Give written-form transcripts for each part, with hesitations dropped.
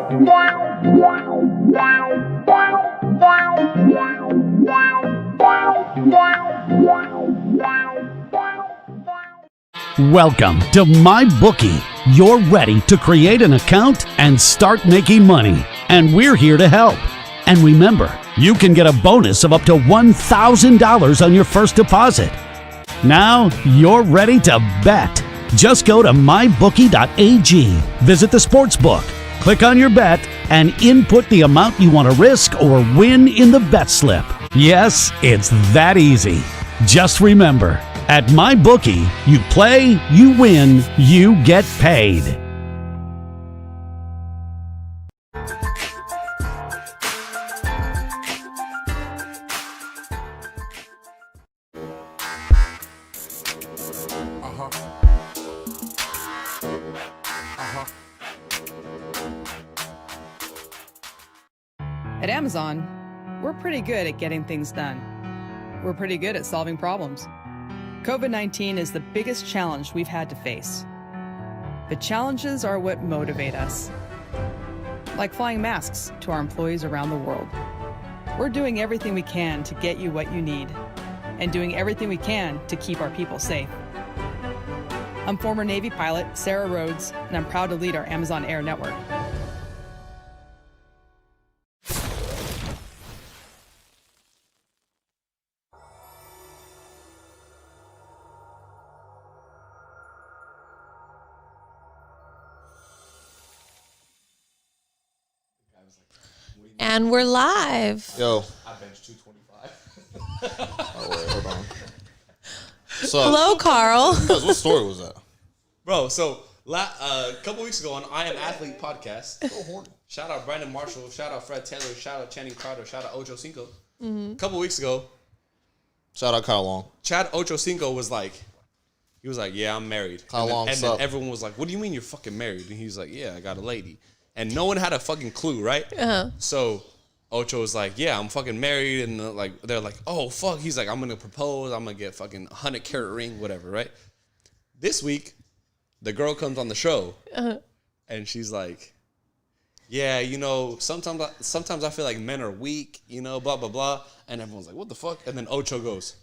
Welcome to MyBookie. You're ready to create an account and start making money. And we're here to help. And remember, you can get a bonus of up to $1,000 on your first deposit. Now you're ready to bet. Just go to mybookie.ag, visit the sportsbook, click on your bet, and input the amount you want to risk or win in the bet slip. Yes, it's that easy. Just remember, at MyBookie, you play, you win, you get paid. At Amazon, we're pretty good at getting things done. We're pretty good at solving problems. COVID-19 is the biggest challenge we've had to face. But challenges are what motivate us. Like flying masks to our employees around the world. We're doing everything we can to get you what you need, and doing everything we can to keep our people safe. I'm former Navy pilot Sarah Rhodes, and I'm proud to lead our Amazon Air network. And we're live. Yo. I bench 225. Oh, wait, hold on. So, Hello, Carl. guys, what story was that? Bro, so a couple weeks ago on I Am Athlete podcast, shout out Brandon Marshall, shout out Fred Taylor, shout out Channing Crowder, shout out Ocho Cinco. A couple weeks ago, Shout out Kyle Long. Chad Ocho Cinco was like, yeah, I'm married. Kyle and then, Long, and sup? then everyone was like, what do you mean you're fucking married? And he's like, yeah, I got a lady. And no one had a fucking clue, right? Uh-huh. So Ocho was like, yeah, I'm fucking married. And they're like, oh, fuck. He's like, I'm going to propose. I'm going to get fucking 100-carat ring, whatever, right? This week, the girl comes on the show. And she's like, yeah, you know, sometimes I feel like men are weak, you know, blah, blah, blah. And everyone's like, what the fuck? And then Ocho goes,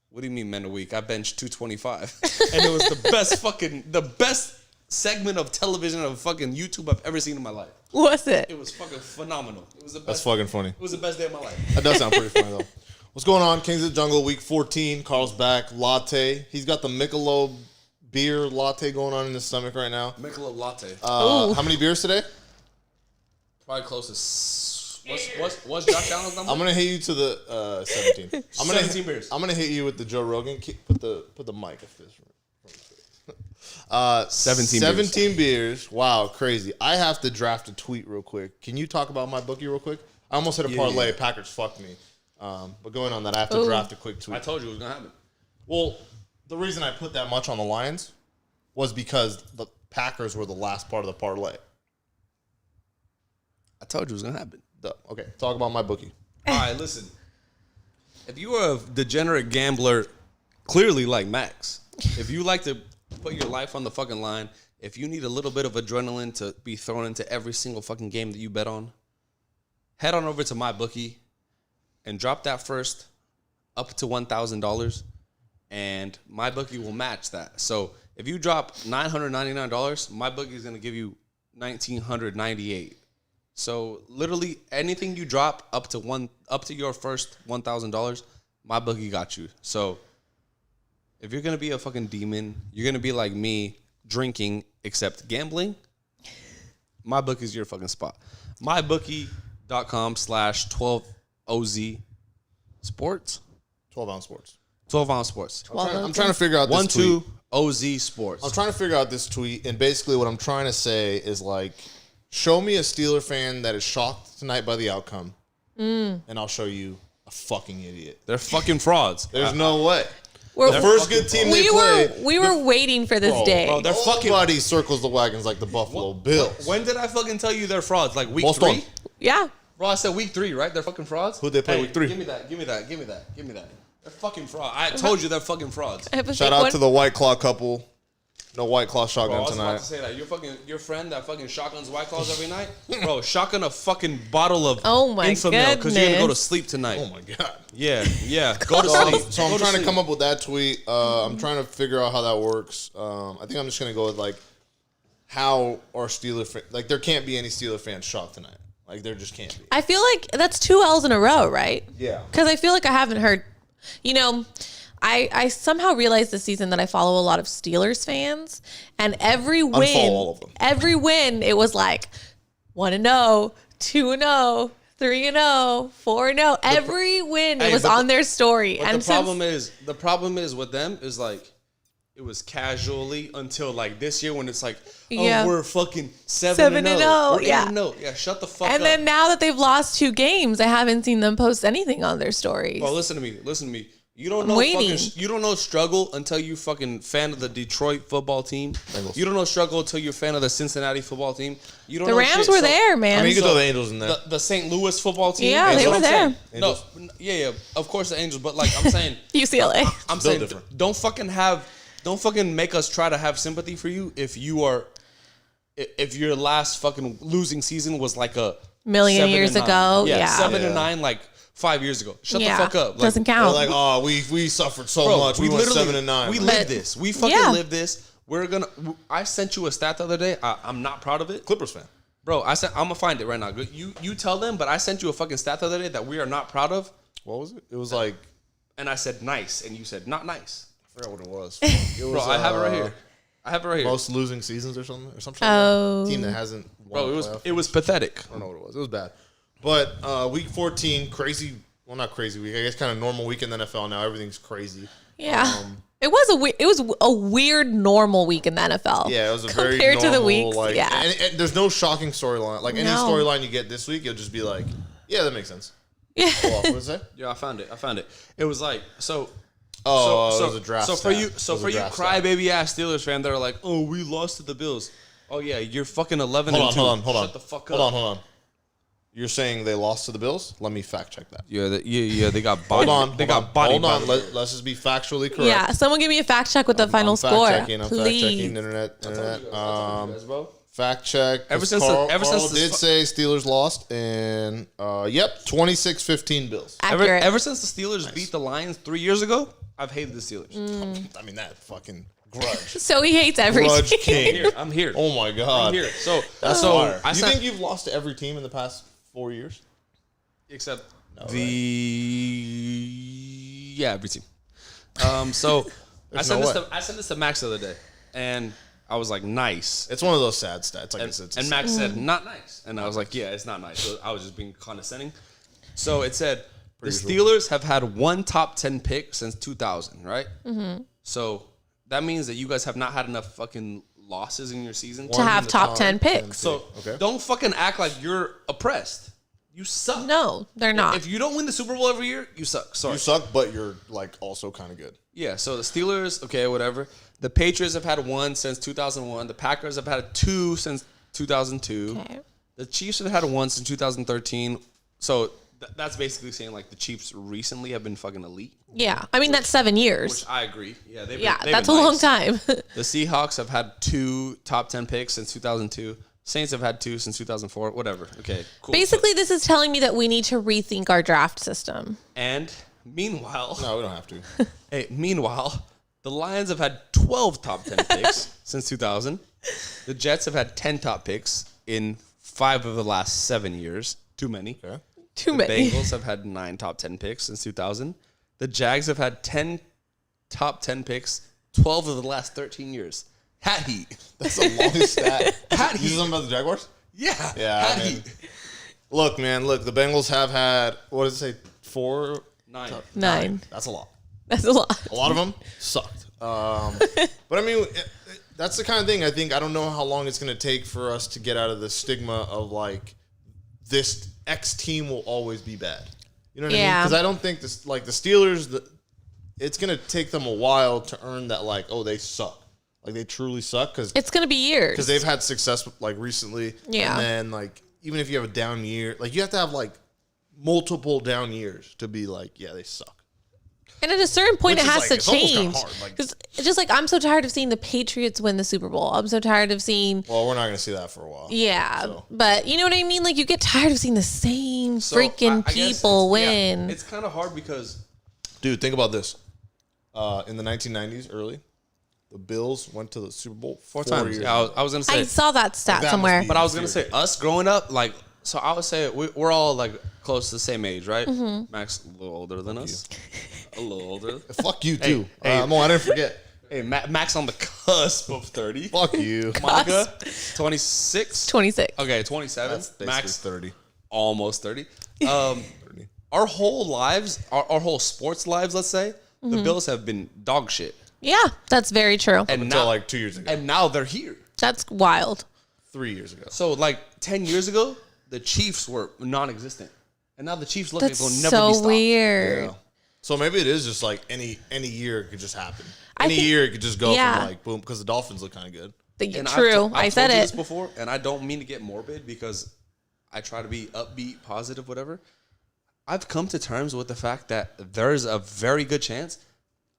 what do you mean men are weak? I bench 225. And it was the best segment of television of fucking YouTube I've ever seen in my life. Was it? It was fucking phenomenal. It was the best. That's fucking funny. It was the best day of my life. That does sound pretty funny, though. What's going on? Kings of the Jungle, week 14. Carl's back. Latte. He's got the Michelob beer latte going on in his stomach right now. Michelob latte. How many beers today? Probably closest. What's Josh Allen's number? I'm going to hit you to the 17. 17 beers. I'm going to hit you with the Joe Rogan. Put the mic up this. 17 beers. Wow, crazy. I have to draft a tweet real quick. Can you talk about my bookie real quick? I almost hit a parlay. Yeah. Packers fucked me. But going on that, I have to draft a quick tweet. I told you it was going to happen. Well, the reason I put that much on the Lions was because the Packers were the last part of the parlay. I told you it was going to happen. Okay, talk about my bookie. All right, listen. If you are a degenerate gambler, clearly like Max, if you like to put your life on the fucking line, if you need a little bit of adrenaline to be thrown into every single fucking game that you bet on, head on over to MyBookie and drop that first up to $1,000, and MyBookie will match that. So if you drop $999, MyBookie is going to give you $1,998. So literally anything you drop up to your first $1,000, MyBookie got you. So if you're going to be a fucking demon, you're going to be like me, drinking except gambling, MyBookie is your fucking spot. MyBookie.com/12OZ Sports. 12-ounce sports. 12-ounce sports. I'm trying to figure out this tweet. 12OZ Sports. I'm trying to figure out this tweet, and basically what I'm trying to say is like, show me a Steeler fan that is shocked tonight by the outcome, and I'll show you a fucking idiot. They're fucking frauds. There's no way. We're, The first good team they played. We were waiting for this day. Bro, they're fucking. Nobody circles the wagons like the Buffalo Bills. When did I fucking tell you they're frauds? Like week Most 3? on. Yeah. Bro, I said week 3, right? They're fucking frauds. Who'd they play week 3? Give me that. They're fucking frauds. I told you they're fucking frauds. I have a Shout fake out one. to the White Claw couple. No White Claw Bro, I shotgun was about tonight. to say that your friend that fucking shotguns White Claws every night, bro. Shotgun a fucking bottle of Oh my Infamil because you're gonna go to goodness. sleep tonight. Oh my god. Yeah, go to sleep. So I'm Go trying to sleep. come up with that tweet. I'm trying to figure out how that works. I think I'm just gonna go with like how are like there can't be any Steeler fans shocked tonight. Like there just can't be. I feel like that's 2 L's in a row, right? Yeah. Because I feel like I haven't heard, I somehow realized this season that I follow a lot of Steelers fans, and every win, Unfollow all of them. every win, it was like 1-0, 2-0, 3-0, 4-0. Every win, it Hey, was but on their story. But And the problem is with them is like it was casually until like this year when it's like, oh, Yeah. we're fucking 7-0. 7-0, We're yeah. 8-0. Yeah, shut the fuck and up. then now that they've lost 2 games, I haven't seen them post anything on their stories. Bro, listen to me. You don't I'm know waiting. you don't know struggle until you fucking fan of the Detroit football team. Bengals. You don't know struggle until you're a fan of the Cincinnati football team. You don't The know Rams shit. were So, there, man. I mean, you could So, throw the Angels in there. the St. Louis football team. Yeah, is they what were I'm there. saying. No, yeah, of course the Angels, but like I'm saying, UCLA. I'm Built saying different. don't fucking make us try to have sympathy for you if your last fucking losing season was like a Million 7 years and 9. ago, Yeah, yeah. 7 Yeah. and 9 like 5 years ago. Shut Yeah, the fuck up. Like, doesn't They're count. like, oh, we suffered so bro, much. We went 7-9. We But- lived this. We fucking Yeah. lived this. I sent you a stat the other day. I'm not proud of it. Clippers fan. Bro, I'm gonna find it right now. You tell them, but I sent you a fucking stat the other day that we are not proud of. What was it? It was like And I said nice, and you said not nice. I forgot what it was. It was Bro, I have it right here. I have it right here. Most losing seasons or something like Oh. that. Team that hasn't won. Bro, a playoff. it was pathetic. I don't know what it was. It was bad. But week 14, crazy. Well, not crazy week. I guess kind of normal week in the NFL now. Everything's crazy. Yeah. It was a weird normal week in the NFL. Yeah, it was a very compared normal, to the weeks. like, yeah. and there's no shocking storyline. Like any No. storyline you get this week, you'll just be like, yeah, that makes sense. Yeah. Well, what is that? Yeah, I found it. It was like so. Oh, so, it was a draft. So for stat. you, It was a draft stat. crybaby ass Steelers fan that are like, oh, we lost to the Bills. Oh yeah, you're fucking 11 Hold and on, 2. hold on. Shut the fuck up. Hold on. You're saying they lost to the Bills? Let me fact check that. Yeah, they got body. Hold on. They got body. Hold on. by the way. Let's just be factually correct. Yeah. Someone give me a fact check with the final I'm score. fact checking. I'm fact please. checking. Internet. I told you guys, bro. Fact check. Ever 'cause since Carl, the- ever Carl since the- did say Steelers lost, and yep, 26-15 Bills. Accurate. Ever since the Steelers beat the Lions 3 years ago, I've hated the Steelers. I mean that fucking grudge. So he hates every Grudge team. king. I'm here. Oh my god. I'm here. So That's so fire. I You sent, think you've lost to every team in the past 4 years? except right? every team. So I There's sent no this way. to I sent this to Max the other day, and I was like, nice. It's one of those sad stats. Like it's And Max said, not nice. And I was like, yeah, it's not nice. So I was just being condescending. So it said, the Steelers have had one top 10 pick since 2000, right? Mm-hmm. So that means that you guys have not had enough fucking losses in your season To have top 10 picks. So Okay. don't fucking act like you're oppressed. You suck. No, they're not. If you don't win the Super Bowl every year, you suck. Sorry. you suck, but you're like also kind of good. Yeah, so the Steelers, okay, whatever. The Patriots have had one since 2001. The Packers have had two since 2002. Okay. The Chiefs have had one since 2013. So that's basically saying like the Chiefs recently have been fucking elite, Yeah. I mean, that's 7 years. which I agree. Yeah, they've Yeah, been that's a nice. long time. The Seahawks have had two top 10 picks since 2002. Saints have had two since 2004. Whatever. Okay, cool. Basically, this is telling me that we need to rethink our draft system. And meanwhile, No, we don't have to. meanwhile, the Lions have had 12 top 10 picks since 2000. The Jets have had 10 top picks in 5 of the last 7 years. Too many. Okay. Too The many. Bengals have had 9 top 10 picks since 2000. The Jags have had 10 top 10 picks 12 of the last 13 years. Hat heat. That's the longest stat. Hat You heat. said something about the Jaguars? Yeah. Yeah, Hat I mean, heat. Look, man, the Bengals have had, what does it say, 4? 9. 9. That's a lot. That's a lot. A lot of them sucked. But I mean, that's the kind of thing I don't know how long it's going to take for us to get out of the stigma of like this X team will always be bad. You know what I mean? Yeah. Because I don't think this, like the Steelers, it's going to take them a while to earn that, like, oh, they suck. Like they truly suck because It's going to be years. they've had success like recently. Yeah. And then like even if you have a down year, like you have to have like multiple down years to be like, yeah, they suck. And at a certain point, Which it is has like- to it's almost kinda change. hard, like- Because it's just like, I'm so tired of seeing the Patriots win the Super Bowl. I'm so tired of seeing, Well, we're not going to see that for a while. yeah. So. But you know what I mean? Like, you get tired of seeing the same So, freaking I guess people it's- win. Yeah, it's kind of hard because Dude, think about this. In the 1990s, early, the Bills went to the Super Bowl 4 times. years Yeah, ago. I was gonna I say, saw that stat That must somewhere. be- but I was gonna say us growing up, like, so I would say we're all like close to the same age, right? Mm-hmm. Max a little older than us, a little older. Fuck you, too. hey. I didn't forget. Hey, Max on the cusp of 30. Fuck you. Monica, 26. 26. Okay, 27. That's basically Max 30. almost 30. Our whole lives, our whole sports lives, let's say, Mm-hmm. the Bills have been dog shit, Yeah, that's very true. and Until now like 2 years ago. and now they're here. That's wild. 3 years ago. So like 10 years ago, the Chiefs were non-existent, and now the Chiefs look like That's they'll never be so stopped. weird. Yeah. So maybe it is just like any year it could just happen. I Any think- year it could just go yeah. from like boom, because the Dolphins look kind of good. And True. I've I said told you this it. before, and I don't mean to get morbid because I try to be upbeat, positive, whatever. I've come to terms with the fact that there's a very good chance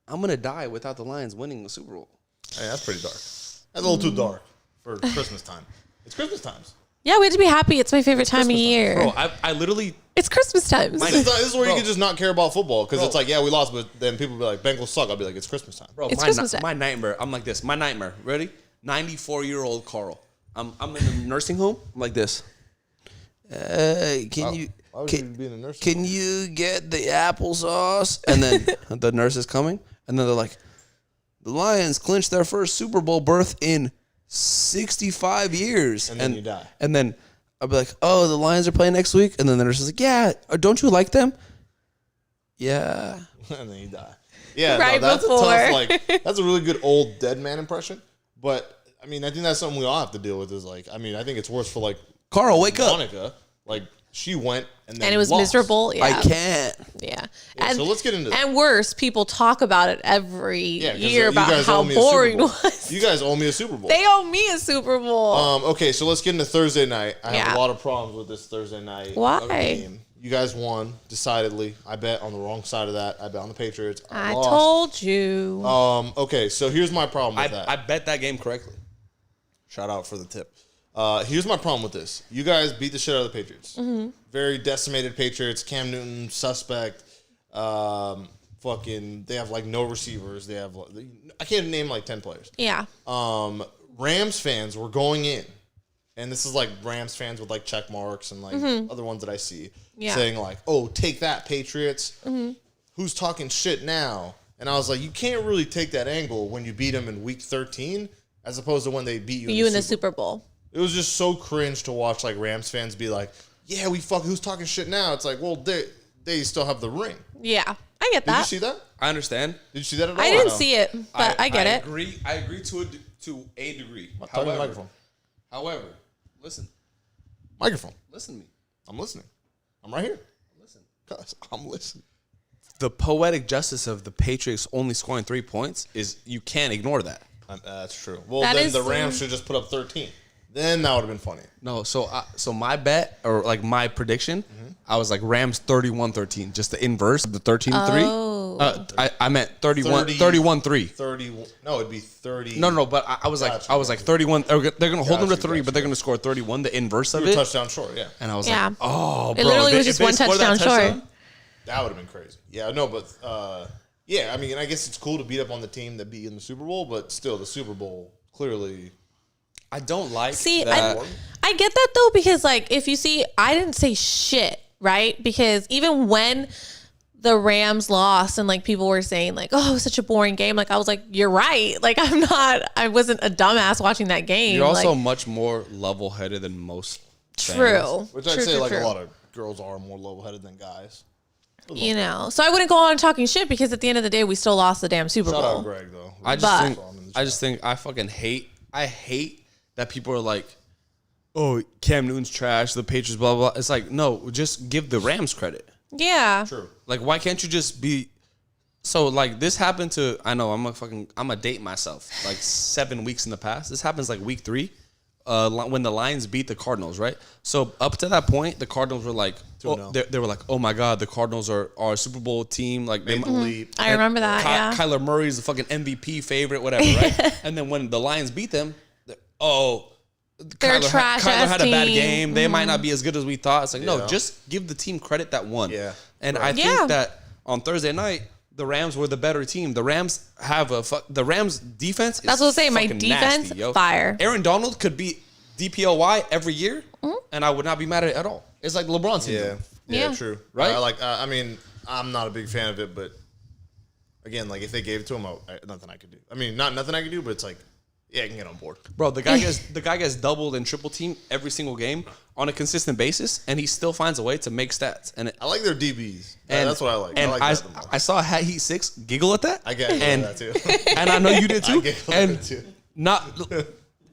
I'm gonna die without the Lions winning the Super Bowl. Hey, that's pretty dark. That's a little too dark for Christmas time. It's Christmas times. Yeah, we have to be happy. It's my favorite time of Christmas time. year. Bro, I literally It's Christmas time. This is where you can just not care about football because Bro. it's like, yeah, we lost, but then people be like, Bengals suck. I'll be like, it's Christmas time. Bro, It's Christmas time. my nightmare. I'm like this. My nightmare. Ready? 94-year-old Carl. I'm in a nursing home. I'm like this. Can you Why would you be in a nursing can you get the applesauce? And then the nurse is coming, and then they're like, the Lions clinched their first Super Bowl berth in 65 years. And then you die. And then I'll be like, oh, the Lions are playing next week? And then the nurse is like, yeah, don't you like them? Yeah. and then you die. Yeah, Right no, that's before. a tough, like, that's a really good old dead man impression. But, I mean, I think that's something we all have to deal with is like, I mean, I think it's worse for like Carl, wake up. Monica. Like, she went and then And it was lost. miserable. Yeah. I can't. Yeah. Yeah, so let's get into that. And worse, people talk about it every Yeah, 'cause, year you about guys how owe me a Super boring it Bowl. was. You guys owe me a Super Bowl. They owe me a Super Bowl. Okay, so let's get into Thursday night. I have Yeah. a lot of problems with this Thursday night Why? game. You guys won decidedly. I bet on the wrong side of that. I bet on the Patriots. I lost. told you. Okay, so here's my problem with that. I bet that game correctly. Shout out for the tip. Here's my problem with this. You guys beat the shit out of the Patriots. Mm-hmm. Very decimated Patriots. Cam Newton, suspect. Fucking, they have like no receivers. They have, I can't name like 10 players. Yeah. Rams fans were going in, and this is like Rams fans with like check marks and like other ones that I see Yeah. saying like, "Oh, take that, Patriots! Who's talking shit now?" And I was like, you can't really take that angle when you beat them in Week 13, as opposed to when they beat you in the Super Bowl. It was just so cringe to watch like Rams fans be like, "Yeah, who's talking shit now?" It's like, well, they still have the ring. Yeah. I get Did that. you see that? I understand. Did you see that at all? I or didn't no? see it, but I get it. I agree to a degree. Talk to the microphone. However, listen Microphone. to me. I'm listening. I'm right here. I'm listening. The poetic justice of the Patriots only scoring 3 points is you can't ignore that. That's true. Well, That then is the Rams true. should just put up 13. Then that would have been funny. No, so my bet or like my prediction, I was like Rams 31-13, just the inverse of the 13-3. Oh. I meant 31-3. 30. No, it'd be 30. No, but I was like Gotcha. I was like 31. They're gonna hold them to Gotcha, 3, gotcha. but they're gonna score 31, the inverse of You were it. touchdown short, yeah. And I was Yeah. like, oh, It bro, literally was if just they one score that touchdown short. That would have been crazy. Yeah, no, but yeah, I mean, I guess it's cool to beat up on the team that beat you in the Super Bowl, but still, the Super Bowl clearly. I don't like See, that. I get that though, because like if you see, I didn't say shit, right? Because even when the Rams lost and like people were saying like, oh, it was such a boring game, like I was like, you're right. Like I wasn't a dumbass watching that game. You're also like, much more level-headed than most fans. true. Which I'd True, say true, like true. a lot of girls are more level-headed than guys. You know, so I wouldn't go on talking shit because at the end of the day, we still lost the damn Super Shout Bowl. out Greg, though. I just But- think I fucking hate that people are like, oh, Cam Newton's trash, the Patriots, blah, blah, blah. It's like, no, just give the Rams credit. Yeah. True. Like, why can't you just be so like this happened to, I know I'm a date myself, like 7 weeks in the past. This happens like week 3. when the Lions beat the Cardinals, right? So up to that point, the Cardinals were like, they were like, oh my God, the Cardinals are a Super Bowl team. Like they leap. I remember that. Yeah. Kyler Murray is the fucking MVP favorite, whatever, right? And then when the Lions beat them, they're Kyler had a bad team. game. They might not be as good as we thought. It's like, no, just give the team credit that won. Yeah. And I think that on Thursday night, the Rams were the better team. The Rams the Rams defense is That's what I'm saying. My fucking defense, nasty, yo. fire. Aaron Donald could beat DPOY every year, and I would not be mad at it at all. It's like LeBron syndrome. Yeah, true. Right? I mean, I'm not a big fan of it, but again, like if they gave it to him, nothing I could do. I mean, not nothing I could do, but it's like, yeah, I can get on board. Bro, the guy gets doubled and triple team every single game on a consistent basis, and he still finds a way to make stats. And I like their DBs. And that's what I like. And I like that the most. I saw Hat Heat 6 giggle at that. I get that too. And I know you did too. I giggle at it too.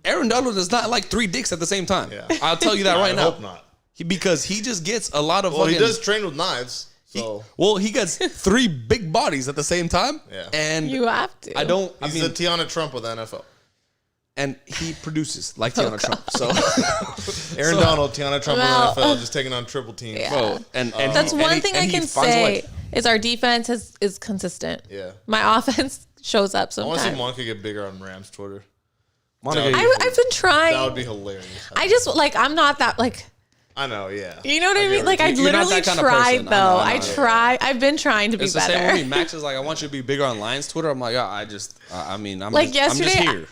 Aaron Donald is not like 3 dicks at the same time. Yeah. I'll tell you that right now. I hope not. Because he just gets a lot of Well, fucking... he does train with knives, so... he gets 3 big bodies at the same time. Yeah. And You have to. He's the Tiana Trump with the NFL. And he produces like Tiana Trump. So Aaron Donald, Tiana Trump with the NFL, just taking on triple teams. Yeah. bro, and That's and one he- thing and I he can finds a say way. is our defense is consistent. Yeah. My offense shows up I want to see sometimes. Monica get bigger on Rams Twitter. Monica, I've been trying. That would be hilarious. I just I'm not that I know, yeah. You know what I get mean? what Like I You're not literally that kind of tried person. though. I know. I I've been trying to be it's the same better. with me. Max is like, I want you to be bigger on Lions Twitter. I'm like, I'm Like just yesterday, here.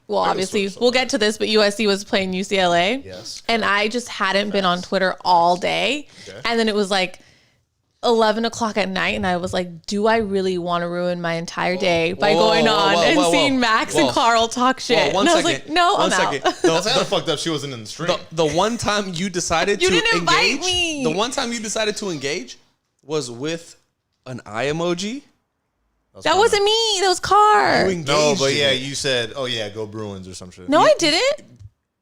Obviously switch we'll get to this, but USC was playing UCLA. Yes. And I just hadn't been on Twitter all day. Okay. And then it was like 11 o'clock at night, and I was like, do I really want to ruin my entire day by going on and seeing Max and Carl talk shit? One and I was second. like, no, I'm second. out. That's kind of fucked up. She wasn't in the stream. The one time you decided You to didn't invite engage, me. the one time you decided to engage was with an eye emoji. That wasn't me. That was Carr. No, but yeah, you said, "Oh yeah, go Bruins" or some shit. No, I didn't.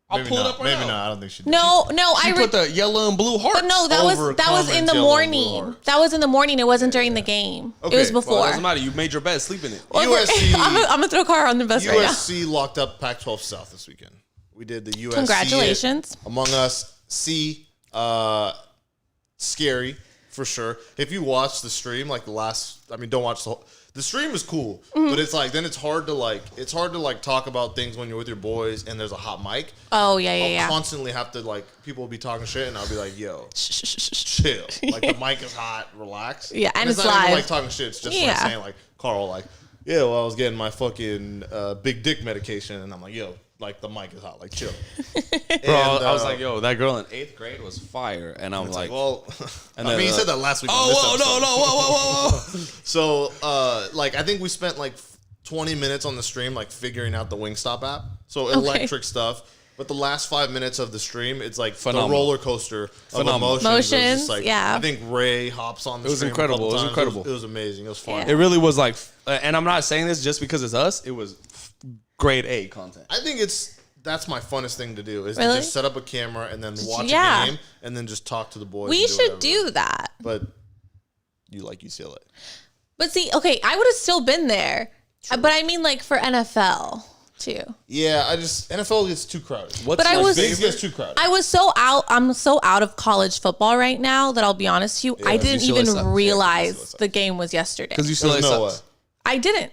I'll maybe pull not. it up right Maybe now. not. I don't think she did. No, She put the yellow and blue hearts. but no, that over was in the comments, yellow and blue morning. hearts. That was in the morning. It wasn't during the game. Okay, It was well, before. Well, it doesn't matter. You made your bed. Sleep in it. USC. I'm gonna throw Carr on the bus right now. USC locked up Pac-12 South this weekend. We did the USC. Congratulations. Among Us. Scary for sure. If you watch the stream, like don't watch the whole. The stream is cool, but it's like then it's hard to talk about things when you're with your boys and there's a hot mic. Oh yeah, I'll constantly have to people will be talking shit and I'll be like, yo, chill. Like the mic is hot, relax. Yeah, and it's not even live. like talking shit. It's just Yeah. like saying like Carl, like, yeah, well, I was getting my fucking big dick medication and I'm like, yo, like the mic is hot, like chill. Bro, I was like, yo, that girl in 8th grade was fire. And I'm like, well, and I then, mean, you said that last week. oh, on this whoa, episode. no, whoa. So, I think we spent like 20 minutes on the stream, like figuring out the Wingstop app. So electric stuff. But the last 5 minutes of the stream, it's like Phenomenal. the roller coaster of Phenomenal. emotions. It was Motions, just like, yeah. I think Ray hops on the It was stream. incredible. A couple It was times. incredible. It was amazing. It was fun. Yeah. It really was like, and I'm not saying this just because it's us. It was grade A content. I think that's my funnest thing to do is Really? to just set up a camera and then watch Yeah. a game and then just talk to the boys. We and should whatever. do that. But you like UCLA. But see, okay, I would have still been there. But I mean, like for NFL too. Yeah, NFL gets too crowded. But I was- Vegas gets too crowded. I was so out. I'm so out of college football right now that I'll be honest to you. I didn't UCLA even sucks. realize sucks. the game was yesterday. Because you still There's no way. I didn't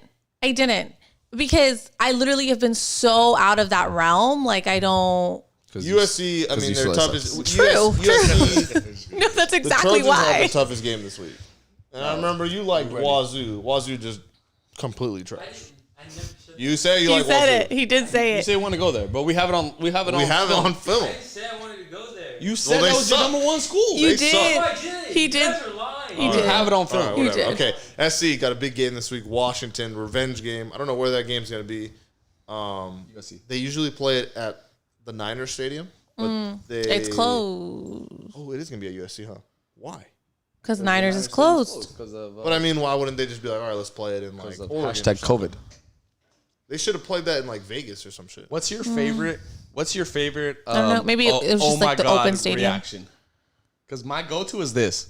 because I literally have been so out of that realm. Like I don't. USC, I mean, their UCLA toughest. sucks. True, USC, No, that's the exactly Trojans had why. the toughest game this week. And I remember you liked Wazoo. Wazoo just completely trash. You say you He like said Wazoo. it. He did say You it. say you want to go there, but we have it on. We have it We on. have it film. on film. I said I wanted to go there. You said they that was your suck. #1 school. You They did. suck. Oh, I did. He You did. guys are lying. He We did. have it on All film. right, You whatever. did. Okay, SC got a big game this week. Washington revenge game. I don't know where that game's gonna be. USC. They usually play it at the Niners Stadium, but It's closed Oh, it is gonna be at USC, huh? Why? because Niners is closed. Because of But I mean, why wouldn't they just be like, all right, let's play it in like Oregon or hashtag something? COVID. They should have played that in like Vegas or some shit. What's your favorite? What's your favorite? I don't know. Maybe it was just my like the God open stadium. reaction. Because my go-to is this.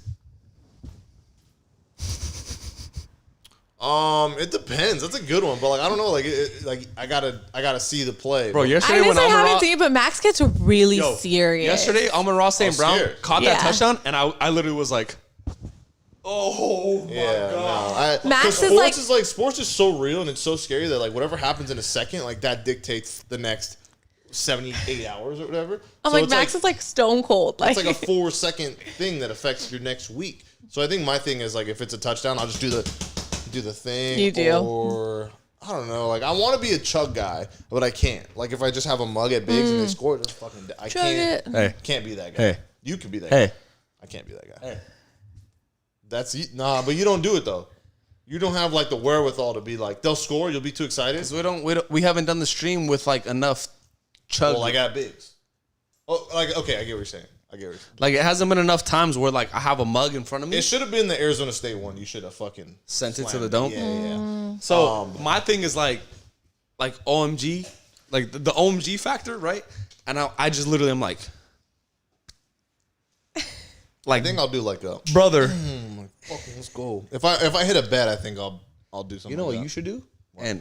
It depends. That's a good one, but like I don't know. Like, like I gotta see the play, Bro, I yesterday didn't when say I haven't Amon-Ra, seen it, but Max gets really Yo, serious. yesterday Amon-Ra St. Brown scared. caught Yeah. that touchdown, and I literally was like, oh my god. No. Max is sports like- is like sports is so real and it's so scary that like whatever happens in a second, like that dictates the next 78 hours or whatever. I'm So like, it's Max is like stone cold. Like, it's like a 4-second thing that affects your next week. So I think my thing is like if it's a touchdown, I'll just do the thing. You do. Or I don't know. Like I want to be a chug guy, but I can't. Like if I just have a mug at Biggs and they score, just fucking. I Chug can't. it. Hey. Can't be that guy. Hey. You could be that Hey. guy. I can't be that guy. Hey. But you don't do it though. You don't have like the wherewithal to be like they'll score. You'll be too excited. Because we haven't done the stream with like enough chug. Well, I got Biggs. Oh, like okay, I get what you're saying. Like it hasn't been enough times where like I have a mug in front of me. It should have been the Arizona State one. You should have fucking Sent it to slammed the dome? Yeah. So my thing is like OMG, like the OMG factor, right? And I just literally am like I think I'll do like a brother. fucking let's go. If I hit a bet, I think I'll do something. You know what like you that. should do? And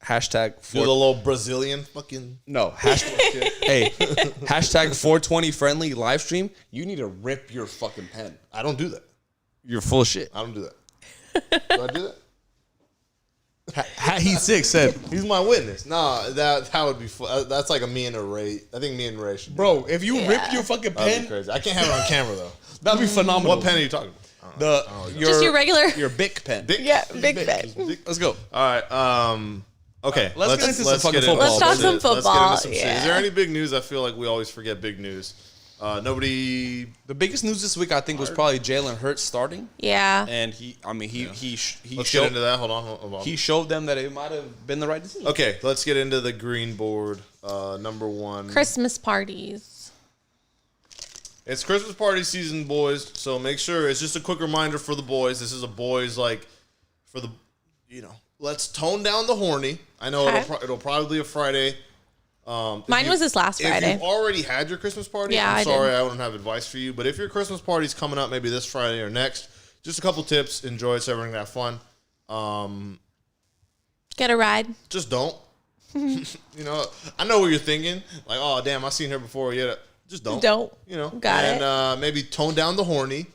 hashtag Do the little Brazilian fucking. no hashtag hey hashtag 420 friendly live stream. You need to rip your fucking pen. I don't do that. You're full of shit. I don't do that. Do I do that? Heat 6 said, He's my witness. Nah, that would be. That's like a me and a Ray. I think me and Ray should. bro, if you rip your fucking That'd be pen, crazy. I can't have it on camera though. that'd be phenomenal. What pen are you talking about? Just your regular. your Bic pen. Yeah, big bet. Let's go. All right. Okay. Let's get into some fucking get football. Let's talk some Let's get football, into some shit. yeah. Is there any big news? I feel like we always forget big news. Nobody. The biggest news this week, I think, was probably Jalen Hurts starting, Yeah. and he Let's showed get into that. Hold on. he showed them that it might have been the right decision. Okay, let's get into the green board. Number one. Christmas parties. It's Christmas party season, boys. So make sure it's just a quick reminder for the boys. This is a boys like for the, let's tone down the horny. I know Okay. it'll probably be a Friday. Mine was this last If Friday. you've already had your Christmas party, Yeah, I'm I sorry did. I don't have advice for you. But if your Christmas party's coming up, maybe this Friday or next, just a couple tips. Enjoy it, so everyone can have fun. Get a ride. Just don't. I know what you're thinking. Like, oh damn, I've seen her before. Yeah, just don't. Don't. Got it. And maybe tone down the horny.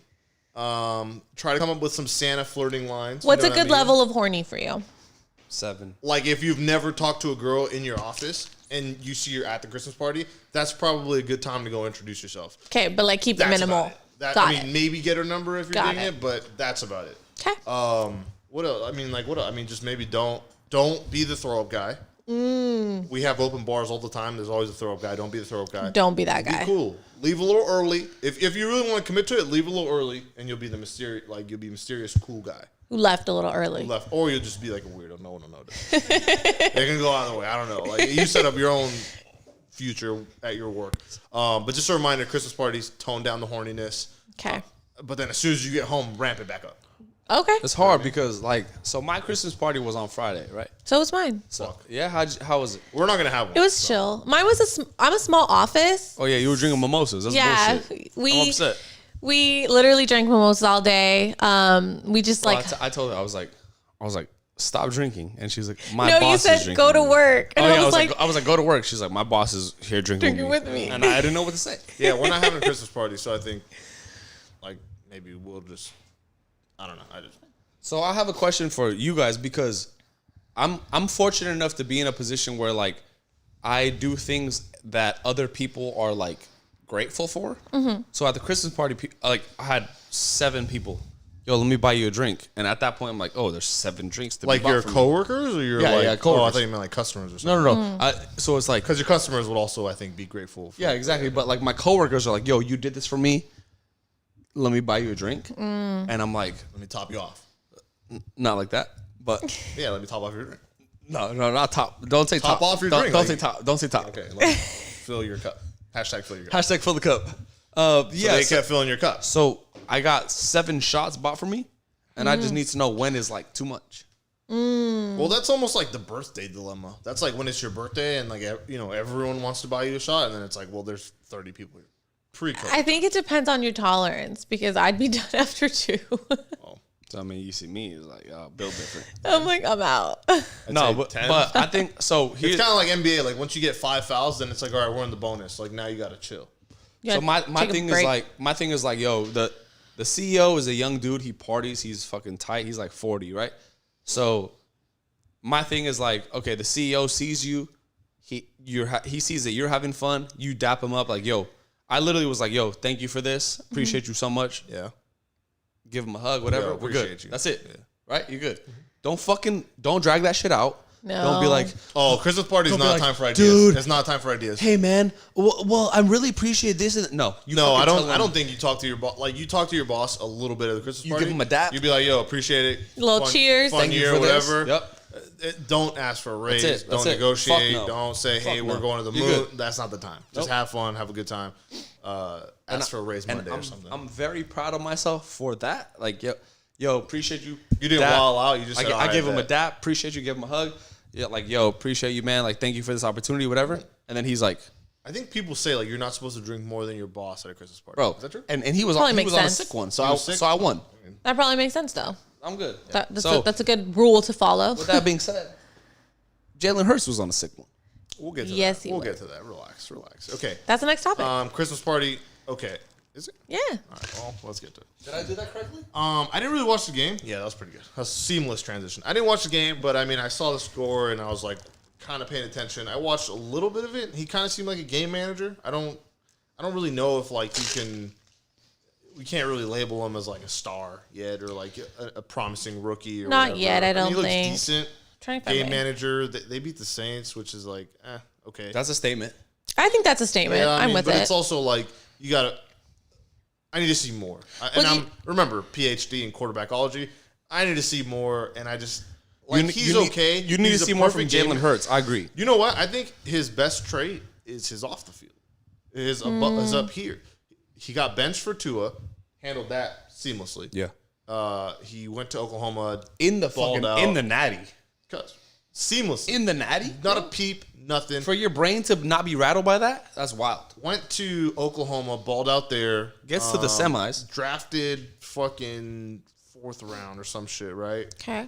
Try to come up with some Santa flirting lines. What's you a know good what I mean? level of horny for you? 7. Like if you've never talked to a girl in your office and you see her at the Christmas party, that's probably a good time to go introduce yourself. Okay, but like keep it That's minimal. about it. Got I mean, it. maybe get her number if you're Got doing it. it, but that's about it. Okay. What else? I mean, just maybe don't be the throw up guy. We have open bars all the time. There's always a throw up guy. Don't be the throw up guy. Don't be that Be guy. cool. Leave a little early. If you really want to commit to it, leave a little early, and you'll be the mysterious cool guy. Who left a little early. Left, or you'll just be like a weirdo. No one will notice. It can go either way. I don't know. Like you set up your own future at your work. But just a reminder: Christmas parties, tone down the horniness. Okay. But then as soon as you get home, ramp it back up. Okay. It's hard because so my Christmas party was on Friday, right? So was mine. So yeah, how was it? We're not gonna have one. It was chill. Mine was I'm a small office. Oh yeah, you were drinking mimosas. That's Yeah. bullshit. We I'm upset. we literally drank mimosas all day. We just Well, like I told her I was like stop drinking, and she's like my no, boss you is said drinking. go to work, and Oh yeah, I was like I was like go to work. She's like my boss is here drinking drinking with me. and I didn't know what to say. Yeah, we're not having a Christmas party, so I think like maybe we'll just. I don't know. So I have a question for you guys because I'm fortunate enough to be in a position where like I do things that other people are like grateful for. Mm-hmm. So at the Christmas party, like I had 7 people. Yo, let me buy you a drink. And at that point, I'm like, oh, there's 7 drinks to Like be bought your from me. coworkers or your Yeah, like yeah, Oh, I coworkers. thought you meant like customers or something. No. So it's like, Because your customers would also, I think, be grateful. For yeah, exactly. But like my coworkers are like, yo, you did this for me. Let me buy you a drink. And I'm like, Let me top you off. not like that. But Yeah, let me top off your drink. no, not top. Don't say top. Top off your don't, drink, Don't like- say top. Don't say top. Okay, let me fill your cup. Hashtag fill your cup. Hashtag fill the cup. So Yeah. they So, kept filling your cup. so I got 7 shots bought for me, and I just need to know when is like too much. Well, that's almost like the birthday dilemma. That's like when it's your birthday and like everyone wants to buy you a shot, and then it's like, well, there's 30 people here. Pre-COVID. I think it depends on your tolerance because I'd be done after 2. So I mean, you see me, it's like built different. I'm like, I'm out. No, say but 10. I think so. It's Here's kind of like NBA. Like once you get 5 fouls, then it's like, all right, we're in the bonus. Like now you got to chill. so my thing is like, yo, the CEO is a young dude. He parties. He's fucking tight. He's like 40, right? So my thing is like, okay, the CEO sees you. He sees that you're having fun. You dap him up like, yo. I literally was like, yo, thank you for this. Appreciate you so much. Yeah. Give him a hug, whatever. Yeah, We're appreciate good. you. That's it. Yeah. Right? You're good. Don't drag that shit out. No. Don't be like, Oh, Christmas party is Don't be not like, time for ideas. dude. It's not time for ideas. hey man, well I really appreciate this. No, you No, fucking I tell don't. him- I don't think you talk to your boss. Like you talk to your boss a little bit at the Christmas You party. give him a dap. You'd be like, "Yo, appreciate it. Little cheers. fun Thank you year, for this." whatever." Yep. Don't ask for a raise. That's it. That's Don't it. negotiate. Fuck no. Don't say, "Hey, Fuck we're no. going to the You're moon." good. That's not the time. Just Nope. have fun, have a good time. Ask for a raise Monday or something. I'm very proud of myself for that. Like, yo, appreciate you. You didn't Dap. wall out. You just said, I "All gave right, him a bet." dap. Appreciate you. Give him a hug. Yeah, like, yo, appreciate you, man. Like, thank you for this opportunity, whatever. And then he's like, I think people say like you're not supposed to drink more than your boss at a Christmas party. bro, Is that true? And he was Probably on makes a sense. sick one, so He I was sick? so I won. That probably makes sense though. I'm good. That's a good rule to follow. With that being said, Jalen Hurts was on a sick one. We'll get to Yes, that. he We'll was. get to that. Relax. Okay. That's the next topic. Christmas party. Okay. Is it? Yeah. All right. Well, let's get to it. Did I do that correctly? I didn't really watch the game. Yeah, that was pretty good. That was a seamless transition. I didn't watch the game, but I mean, I saw the score and I was like, kind of paying attention. I watched a little bit of it. He kind of seemed like a game manager. I don't really know if like he can. We can't really label him as like a star yet, or like a promising rookie. Or Not whatever. yet, I don't he looks think. decent. Trying to find Game my- manager. They beat the Saints, which is like, okay. That's a statement. I think that's a statement. Yeah, I I'm mean, with but it. it's also like you gotta. I need to see more. Remember PhD in quarterbackology. I need to see more, and I just like he's okay. You need He's to a see more from perfect game- Jalen Hurts. I agree. You know what? I think his best trait is his off the field. Is up here. He got benched for Tua, handled that seamlessly. Yeah. He went to Oklahoma In the balled fucking out. in the natty. Seamlessly. In the natty? Not a peep, nothing. For your brain to not be rattled by that? That's wild. Went to Oklahoma, balled out there. Gets to the semis. Drafted fucking 4th round or some shit, right? Okay.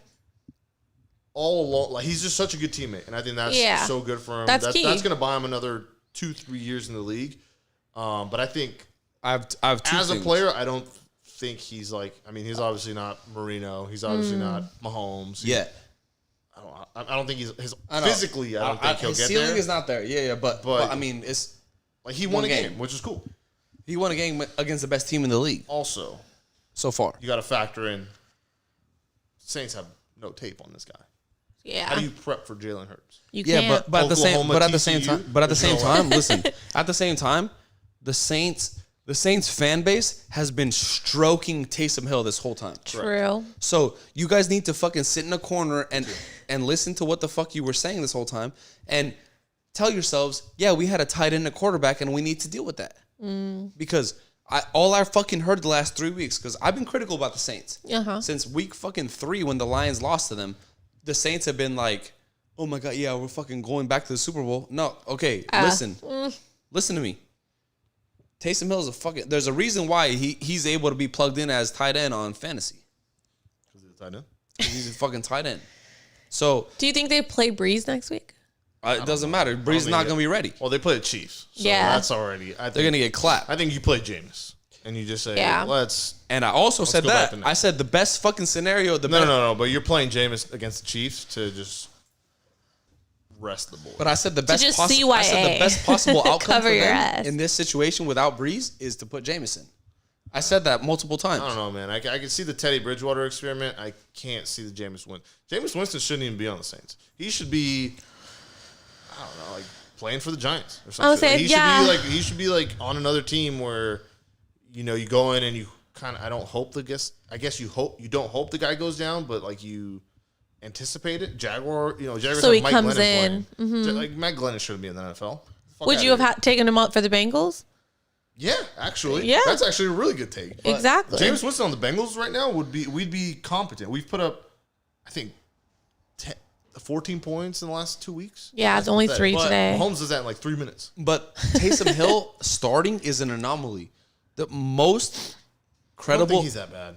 All along, like he's just such a good teammate, and I think that's Yeah. so good for him. That's key. That's going to buy him another 2-3 years in the league. But I think I have two as things. a player, I don't think he's like. I mean, he's obviously not Marino. He's obviously not Mahomes. Yeah. I don't think he's I know. physically. I don't think he'll his get ceiling there. is not there. Yeah, but I mean, it's Like he won a game. game, which is cool. he won a game against the best team in the league Also, so far. you got to factor in Saints have no tape on this guy. Yeah. How do you prep for Jalen Hurts? You Yeah, can't. but at the same Oklahoma, time, TCU? listen. At the same time, the Saints fan base has been stroking Taysom Hill this whole time. True. So you guys need to fucking sit in a corner and listen to what the fuck you were saying this whole time and tell yourselves, yeah, we had a tight end, a quarterback, and we need to deal with that. Because all I fucking heard the last 3 weeks, because I've been critical about the Saints since week fucking 3 when the Lions lost to them. The Saints have been like, oh my god, yeah, we're fucking going back to the Super Bowl. No, okay, listen to me. Taysom Hill is a fucking. There's a reason why he's able to be plugged in as tight end on fantasy. Because he's a tight end. He's a fucking tight end. So Do you think they play Breeze next week? it doesn't matter. Breeze is not going to be ready. Well, they play the Chiefs. So Yeah. that's already. They're going to get clapped. I think you play Jameis. And you just say, Yeah. let's. And I also said go back that. to next. I said the best fucking scenario. No. But you're playing Jameis against the Chiefs to just rest the board. But I said the best. just I said the CYA. best possible outcome Cover for your them ass. in this situation without Breeze is to put Jameson. I said that multiple times. I don't know, man. I can see the Teddy Bridgewater experiment. I can't see the Jameis Winston. Jameis Winston shouldn't even be on the Saints. He should be, I don't know, like playing for the Giants or something. say, yeah. He should be like on another team where, you know, you go in and you kind of. I guess you don't hope the guy goes down, but like you anticipate it. Jaguars. So have he Mike comes Glennon in. playing. Like Mike Glennon shouldn't be in the NFL. Fuck Would outta you have here. taken him out for the Bengals? Yeah, actually. Yeah. That's actually a really good take. But Exactly. James Winston on the Bengals right now we'd be competent. We've put up, I think, 14 points in the last 2 weeks. Yeah, it's only 3 But today. Mahomes does that in like 3 minutes. But Taysom Hill starting is an anomaly. The most I don't credible. think he's that bad.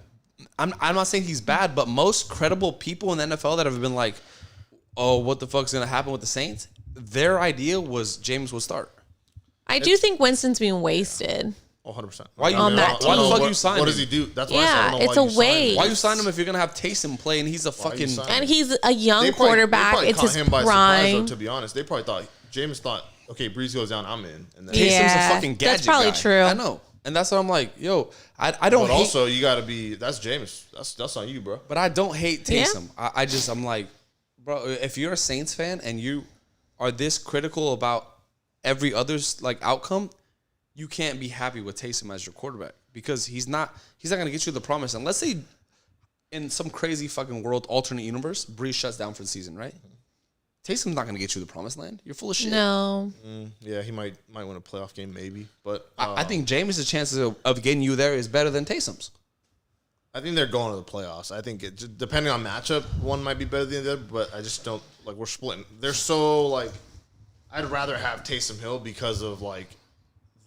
I'm not saying he's bad, but most credible people in the NFL that have been like, oh, what the fuck's gonna happen with the Saints? Their idea was James would start. I do think Winston's being wasted. 100%. Why On that why the team. fuck you sign What him? does he do? That's why I Yeah, said, I don't know it's why a you sign him. waste. Why you sign him if you're gonna have Taysom play and he's a Why you fucking sign him? And he's a young They probably quarterback. It's caught his him by surprise, though, prime. to be honest. They probably thought, James thought, okay, Breeze goes down, I'm in. And then, Yeah. Taysom's a fucking gadget that's probably guy. true. I know. And that's what I'm like, yo, I don't But hate, also, you got to be, that's James. That's on you, bro. but I don't hate Yeah. Taysom. I'm like, bro, if you're a Saints fan and you are this critical about every other's like outcome, you can't be happy with Taysom as your quarterback because he's not going to get you the promise. And let's say in some crazy fucking world, alternate universe, Breeze shuts down for the season, right? Taysom's not going to get you the promised land. You're full of shit. No. Yeah, he might win a playoff game, maybe. But I think Jameis' chances of getting you there is better than Taysom's. I think they're going to the playoffs. I think depending on matchup, one might be better than the other, but I just don't, like, we're splitting. They're so, like, I'd rather have Taysom Hill because of, like,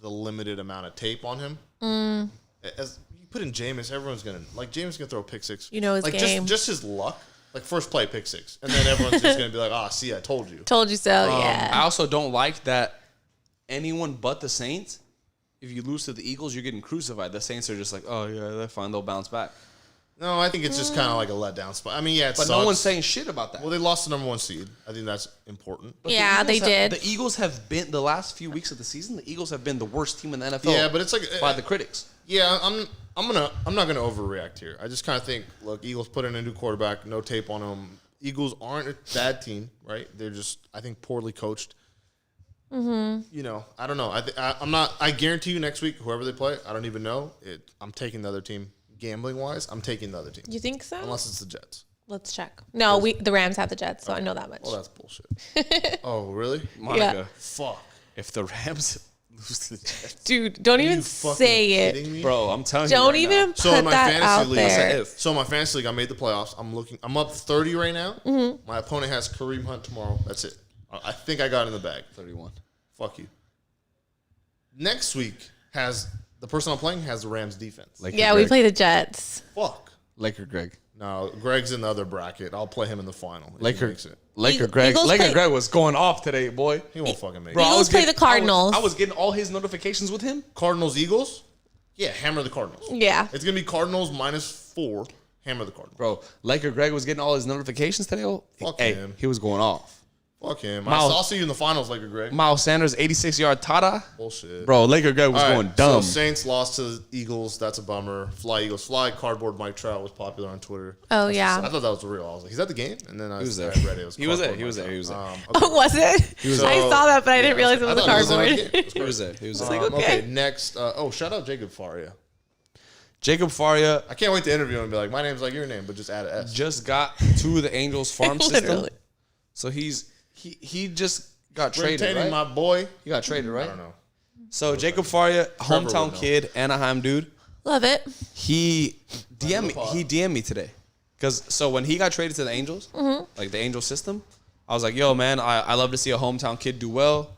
the limited amount of tape on him. As you put in Jameis, everyone's going to, like, Jameis going to throw a pick six. You know his like, game. Just his luck. Like, first play, pick six. And then everyone's just going to be like, see, I told you. Told you so, yeah. I also don't like that anyone but the Saints, if you lose to the Eagles, you're getting crucified. The Saints are just like, oh, yeah, they're fine. They'll bounce back. No, I think it's just kind of like a letdown spot. I mean, yeah, it But sucks. no one's saying shit about that. Well, they lost the number one seed. I think that's important. But the Yeah, Eagles they did. The Eagles have been, the last few weeks of the season, the Eagles have been the worst team in the NFL. Yeah, but it's like by the critics. Yeah, I'm not gonna overreact here. I just kind of think, look, Eagles put in a new quarterback, no tape on them. Eagles aren't a bad team, right? They're just, I think, poorly coached. You know, I don't know. I'm not. I guarantee you, next week, whoever they play, I don't even know. I'm taking the other team. Gambling wise, I'm taking the other team. You think so? Unless it's the Jets. Let's check. No, the Rams have the Jets, so I know that much. Well, that's bullshit. Oh, really? Monica, Fuck. if the Rams lose to the Jets, Dude, don't even say Kidding it. me? bro, I'm telling you Don't right even now. So put in my that fantasy out league, there. so in my fantasy league, I made the playoffs. I'm up 30 right now. My opponent has Kareem Hunt tomorrow. That's it. I think I got it in the bag. 31. Fuck you. Next week the person I'm playing has the Rams defense. Laker Yeah, we Greg. play the Jets. Fuck. Laker Greg. No, Greg's in the other bracket. I'll play him in the final. if he Laker makes it. Greg. Eagles Laker play- Greg was going off today, boy. He won't fucking make Bro, it. I Eagles was play getting- the Cardinals. I was getting all his notifications with him. Cardinals, Eagles? Yeah, hammer the Cardinals. Yeah. It's going to be Cardinals -4, hammer the Cardinals. Bro, Laker Greg was getting all his notifications today. Oh, Fuck hey, him. he was going off. Fuck him. Miles- I'll see you in the finals, Laker Greg. Miles Sanders, 86-yard Tada. Bullshit. Bro, Laker Greg was All right, going dumb. So Saints lost to the Eagles. That's a bummer. Fly Eagles fly. Cardboard Mike Trout was popular on Twitter. Oh, I yeah. thought that was real. I was like, he's at the game? And then I was there. read it. He was there. Cardboard He was Mike there. He was Trout. Oh, was it? So- I saw that, but I didn't yeah, realize it was a I thought he was at the cardboard. game. It was He was crazy. there. He was there. like, okay. Next. Shout out Jacob Faria. Jacob Faria I can't wait to interview him and be like, my name's like your name, but just add an S. just got to the Angels farm system. Literally. So he just got traded, Maintaining right? my boy. He got traded, right? I don't know. So Jacob Faria, Trevor hometown would know. kid, Anaheim dude. Love it. He Friend of the pod. DM'd me today. So when he got traded to the Angels, like the Angel system, I was like, yo, man, I love to see a hometown kid do well.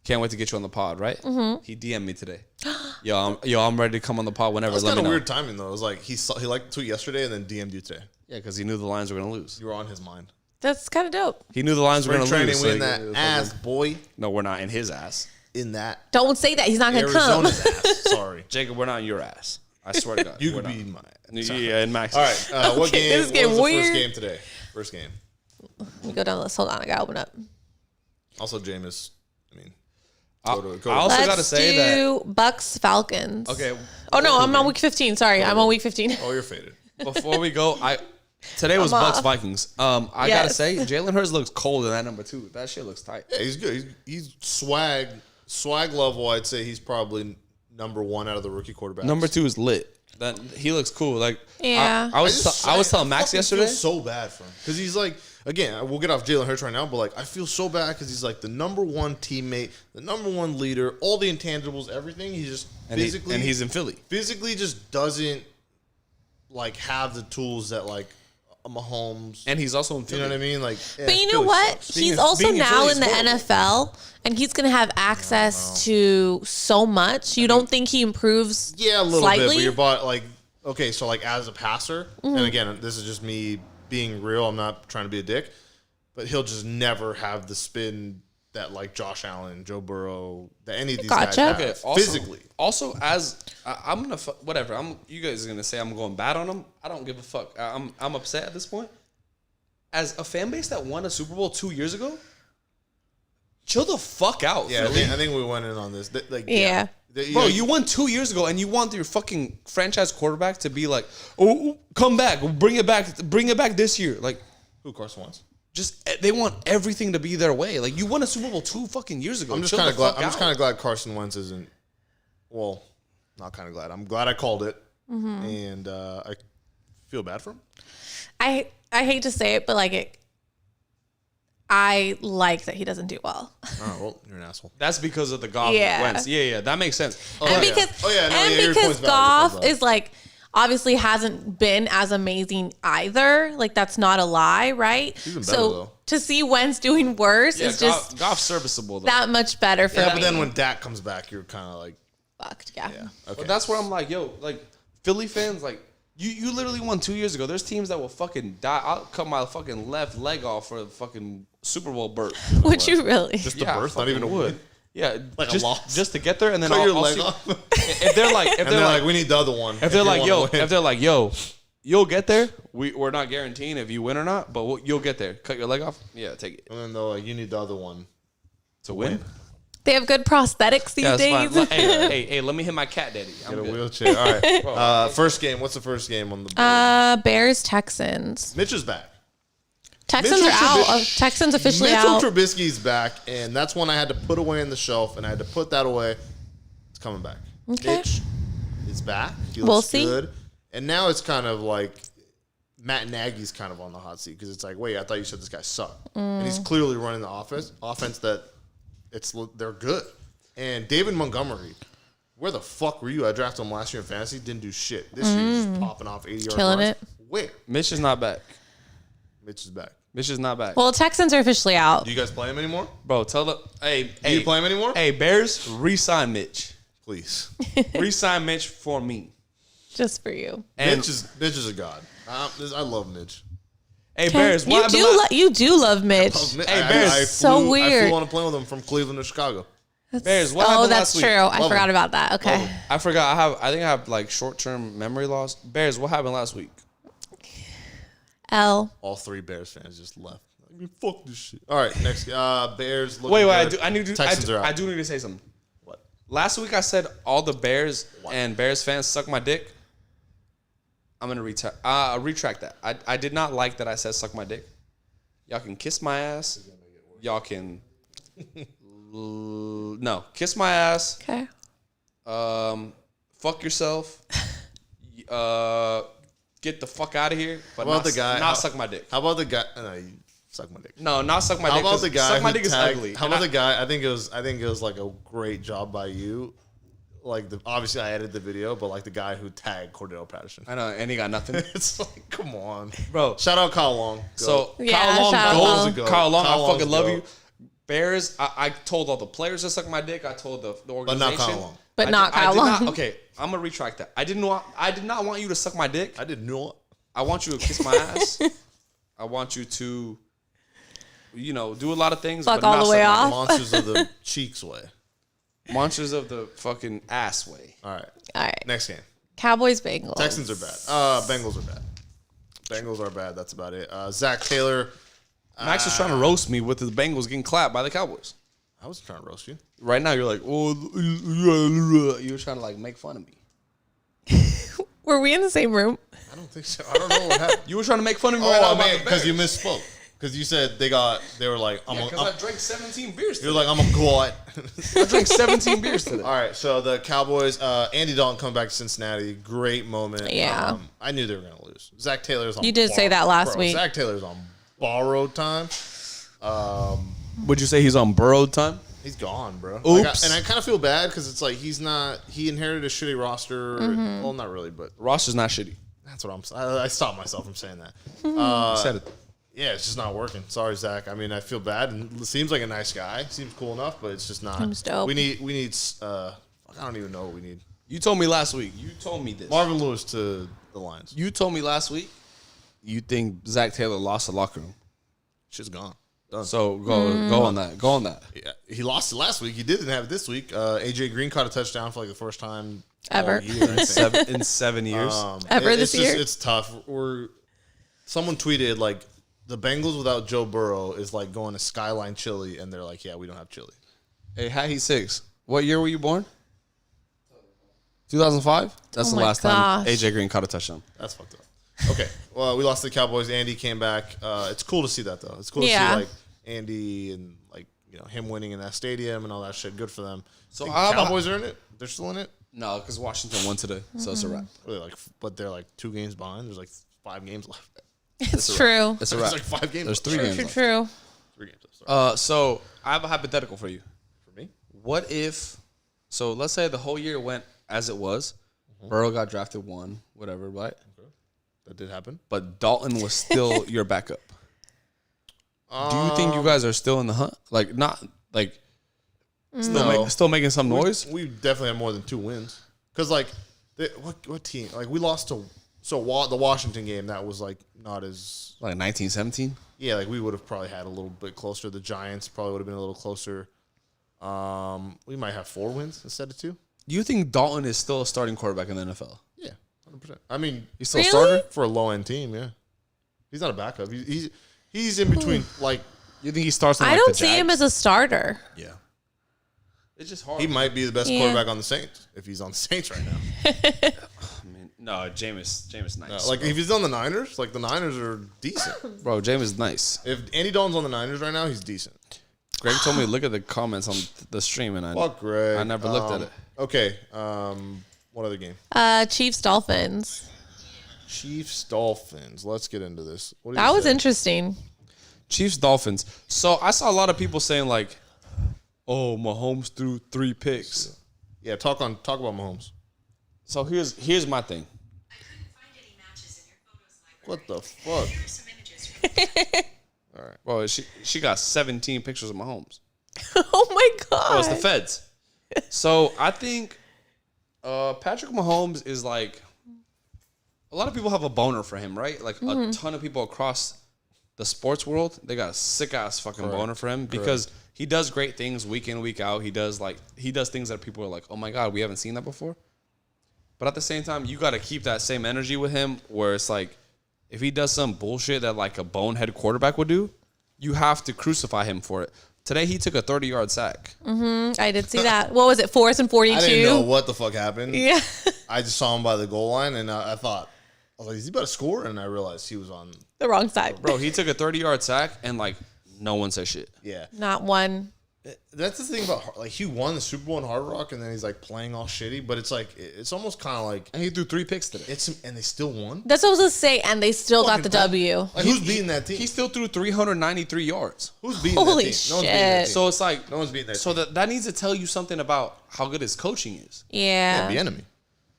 Can't wait to get you on the pod, right? He DM'd me today. I'm ready to come on the pod whenever. That's Let kind me of know. weird timing, though. It was like he liked the tweet yesterday and then DM'd you today. Yeah, because he knew the Lions were going to lose. You were on his mind. That's kind of dope. He knew the Lions were Spring going to training, lose. win that ass, boy. No, we're not in his ass. In that Don't say that. He's not going to come. Arizona's ass. Sorry. Jacob, we're not in your ass. I swear to God. You we're could be not. in my. Yeah, in Max. All right. What Okay, game? this is What getting was the weird. first game today? First game. Let me go down the list. Hold on. I got to open up. Also, Jameis. I mean, I go to- also got to Let's say that. do Bucks Falcons. Okay. Oh, no. I'm on week 15. Sorry. I'm on week 15. Oh, you're faded. Before we go, today was I'm Bucks off. Vikings. I gotta Yes. say, Jalen Hurts looks cold in that number 2. That shit looks tight. Yeah, he's good. He's swag level. I'd say he's probably number 1 out of the rookie quarterbacks. Number 2 is lit. That he looks cool. Like Yeah. I was telling Max fucking yesterday. feel so bad for him because he's like, again, we'll get off Jalen Hurts right now, but like I feel so bad because he's like the number 1 teammate, the number 1 leader, all the intangibles, everything. He's just and he's in Philly. physically just doesn't like have the tools that like a Mahomes. And he's also in You Philly. know what I mean? Like, But you know what? He's also being in now Philly in the is horrible. NFL, and he's going to have access to so much. You don't think he improves Yeah, a little slightly? bit, but your body, like, okay, so like as a passer, and again, this is just me being real. I'm not trying to be a dick, but he'll just never have the spin that like Josh Allen, Joe Burrow, that any of these guys have physically. Also, I'm gonna whatever. You guys are gonna say I'm going bad on him. I don't give a fuck. I'm upset at this point. As a fan base that won a Super Bowl 2 years ago, chill the fuck out. Yeah, I think we went in on this. Like, Yeah. Bro, you won 2 years ago, and you want your fucking franchise quarterback to be like, "Oh, come back, bring it back this year." Like, who Carson Wentz? just they want everything to be their way. Like, you won a Super Bowl 2 fucking years ago. I'm just kind of glad. I'm just kind of glad Carson Wentz isn't. Well, not kind of glad. I'm glad I called it, and I feel bad for him. I hate to say it, but like I like that he doesn't do well. Oh, well, you're an asshole. That's because of the Goff Yeah. Wentz. Yeah, that makes sense. Because Goff is like obviously hasn't been as amazing either. Like that's not a lie, right? He's been better, though. To see Wentz doing worse is just Goff's serviceable though. that much better for me. Yeah, but then when Dak comes back, you're kind of like, fucked. Yeah. okay. But that's where I'm like, yo, like Philly fans, like you literally won 2 years ago. There's teams that will fucking die. I'll cut my fucking left leg off for a fucking Super Bowl berth. Would you really? Just the birth, not even a win. Yeah, Like just, a loss. just to get there, and then Cut I'll your I'll leg see, off. if they're like, we need the other one. if they're like, yo, you'll get there. We're not guaranteeing if you win or not, but you'll get there. Cut your leg off. Yeah, take it And then they're like, you need the other one to win. They have good prosthetics these Yeah, days. that's fine. Hey, let me hit my cat daddy. I'm Get a good. wheelchair. All right. First game. What's the first game on the board? Bears Texans. Mitch is back. Texans Mitchell are out. Trubisky- Texans officially Mitchell out. Trubisky's back, and that's one I had to put away in the shelf, and I had to put that away. It's coming back. Okay. Mitch is back. He looks We'll see. good. And now it's kind of like Matt Nagy's kind of on the hot seat because it's like, wait, I thought you said this guy sucked. And he's clearly running the offense that they're good. And David Montgomery, where the fuck were you? I drafted him last year in fantasy. Didn't do shit. This year he's popping off 80-yard Killing runs. it. Where? Mitch is not back. Mitch is back. Mitch is not back. Well, Texans are officially out. Do you guys play him anymore? Bro, tell the hey, Do you play him anymore? Hey, Bears, re-sign Mitch. Please. Re-sign Mitch for me. Just for you. And Mitch is a god. I love Mitch. hey, Bears, You what do love Mitch. Hey, Bears. So weird. I flew on a plane with him from Cleveland to Chicago. Bears, what Oh, happened that's last true. week? I forgot about that. Okay. I forgot. I think I have like short-term memory loss. Bears, what happened last week? L. All three Bears fans just left. I mean, fuck this shit. All right, next. Bears. Wait, good. Texans are out. I do need to say something. What? Last week I said all the Bears and Bears fans suck my dick. I'm gonna retract that. I did not like that I said suck my dick. Y'all can kiss my ass. Y'all can no kiss my ass. Okay. Fuck yourself. Get the fuck out of here. But How about not, the guy? not suck my dick. How about the guy? No, you suck my dick. No, not suck my How dick. about the guy? Suck my who dick is tagged- ugly. How about the guy? I think it was like a great job by you. Like obviously I edited the video, but like the guy who tagged Cordell Patterson. I know, and he got nothing. It's like, come on, Bro. Shout out Kyle Long. Go. So Yeah, Kyle Long, shout out goals Kyle. ago. Kyle Long, Kyle I fucking Long's love go. you. Bears, I told all the players to suck my dick. I told the But organization. not Kyle Long. But I not did- I Kyle did not- Long. okay, I'm gonna retract that. I did not want you to suck my dick. I didn't know. I want you to kiss my ass. I want you to, do a lot of things. Fuck but all not the way suck my off. Monsters of the cheeks way. dick. Monsters of the fucking ass way. All right. All right. Next game. Cowboys Bengals. Texans are bad. Bengals are bad. Bengals are bad. That's about it. Zach Taylor. Max was trying to roast me with the Bengals getting clapped by the Cowboys. I was trying to roast you. Right now, you're like, you were trying to like make fun of me. Were we in the same room? I don't think so. I don't know what happened. You were trying to make fun of me right now Oh, about man, the because you Bears. misspoke. Because you said they were like, Because I drank 17 beers today. you're like, I'm a god. I drank 17 beers today. All right, so the Cowboys, Andy Dalton coming back to Cincinnati, great moment. Yeah. I knew they were going to lose. Zach Taylor's on. You did say that last week. Zach Taylor's on borrowed time. Would you say he's on borrowed time? He's gone, bro. Oops. And I kind of feel bad because it's like he inherited a shitty roster. Mm-hmm. Well, not really, but Roster's not shitty. that's what I stopped myself from saying that. You said it. Yeah, it's just not working. Sorry, Zach. I mean, I feel bad, and it seems like a nice guy. Seems cool enough, but it's just not. Seems dope. We need. I don't even know what we need. You told me last week. You told me this. Marvin Lewis to the Lions. You told me last week. You think Zach Taylor lost the locker room? Shit's gone. Done. So go on that. Go on that. Yeah, he lost it last week. He didn't have it this week. AJ Green caught a touchdown for like the first time Ever. all year, I think. in 7 years. Ever this year? It's tough. Someone tweeted like the Bengals without Joe Burrow is like going to Skyline Chili, and they're like, yeah, we don't have chili. Hey, Hattie 6. What year were you born? 2005. That's the my last time gosh. AJ Green caught a touchdown. That's fucked up. Okay, well, we lost to the Cowboys. Andy came back. It's cool to see that though. It's cool to see Yeah. like Andy and like him winning in that stadium and all that shit. Good for them. So So I- Cowboys are in it. They're still in it. No, because Washington won today, so it's a wrap. Really, like, but they're like 2 games behind. There's like 5 games left. It's true. It's a There's wrap. like 5 games. There's left. 3 games. True, left. true. 3 games. Left. Sorry. So I have a hypothetical for you. For me, What if? So let's say the whole year went as it was. Burrow got drafted 1, whatever, right? that did happen. But Dalton was still your backup. Do you think you guys are still in the hunt? Like not like still making some noise? We definitely have more than 2 wins. Because like, what team? Like we lost to the Washington game. That was like not as Like 1917? yeah. Like we would have probably had a little bit closer. The Giants probably would have been a little closer. We might have 4 wins instead of 2. Do you think Dalton is still a starting quarterback in the NFL? Yeah, 100%. I mean, He's still Really? a starter? for a low end team, yeah. He's not a backup. He's in between. Like You think he starts on I like don't the see him Jags? as a starter. yeah, It's just hard. he might be the best Yeah. quarterback on the Saints if he's on the Saints right now. I mean, no, Jameis nice. Like bro. if he's on the Niners, like the Niners are decent. Bro, Jameis nice. If Andy Dalton's on the Niners right now, he's decent. Greg told me to look at the comments on the stream, and Fuck Greg. I never looked at it. Okay. What other game? Chiefs Dolphins. Chiefs Dolphins. Let's get into this. What do you That was say? interesting. Chiefs Dolphins. So I saw a lot of people saying like, "Oh, Mahomes threw 3 picks." Yeah, talk about Mahomes. So here's my thing. I couldn't find any matches in your photos library. What the fuck? Here are some images. Bro, she got 17 pictures of Mahomes. Oh my god. Oh, it's the feds. So I think Patrick Mahomes is like, a lot of people have a boner for him, right? Like a ton of people across the sports world, they got a sick ass fucking boner for him because he does great things week in, week out. He does things that people are like, oh my God, we haven't seen that before. But at the same time, you got to keep that same energy with him where it's like, if he does some bullshit that like a bonehead quarterback would do, you have to crucify him for it. Today, he took a 30-yard sack. I did see that. What was it? 4th and 42. I didn't know what the fuck happened. Yeah. I just saw him by the goal line, and I thought, I was like, is he about to score? And I realized he was on. The wrong side. Bro, he took a 30-yard sack, and like no one said shit. Yeah. Not one. That's the thing about, like, he won the Super Bowl in Hard Rock, and then he's, like, playing all shitty, but it's, like, it's almost kind of like, And he threw 3 picks today. and they still won? That's what I was going to say. And they still got the Fucking W. Like, who's beating that team? He still threw 393 yards. Who's beating Holy that team? No one's beating that shit. team. So it's like, No one's beating that so team. that needs to tell you something about how good his coaching is. Yeah. The enemy.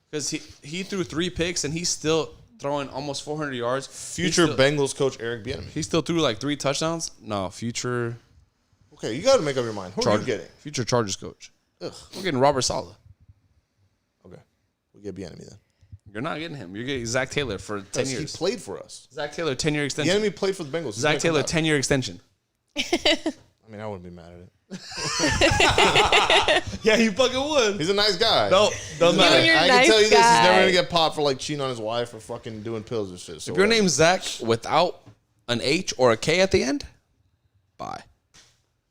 Because he threw 3 picks, and he's still throwing almost 400 yards. Future He still- Bengals coach Eric Bieniemy. He still threw like 3 touchdowns. No, future Okay, you got to make up your mind. Who are you Chargers, getting? future Chargers coach. Ugh. We're getting Robert Saleh. Okay. We get Bieniemy then. You're not getting him. You're getting Zach Taylor for 10 Because he years. played for us. Zach Taylor 10-year extension. Bieniemy played for the Bengals. He's Zach gonna come Taylor back. 10-year extension. I mean, I wouldn't be mad at it. Yeah, he fucking would. He's a nice guy. No, doesn't You matter. and your I nice can tell you this: he's guy. never gonna get popped for like cheating on his wife or fucking doing pills and shit. So If your name's Zach without an H or a K at the end, bye.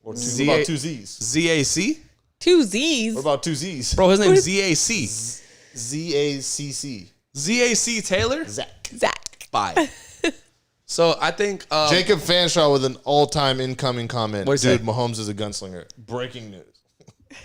or Z- what about 2 Z's? Z-A-C? 2 Z's. What about 2 Z's? Bro, his name's Z-A-C. ZACC. Z-A-C Taylor? Zach. Zach. Bye. So I think Jacob Fanshaw with an all-time incoming comment. What'd he Dude, say? Mahomes is a gunslinger. Breaking news.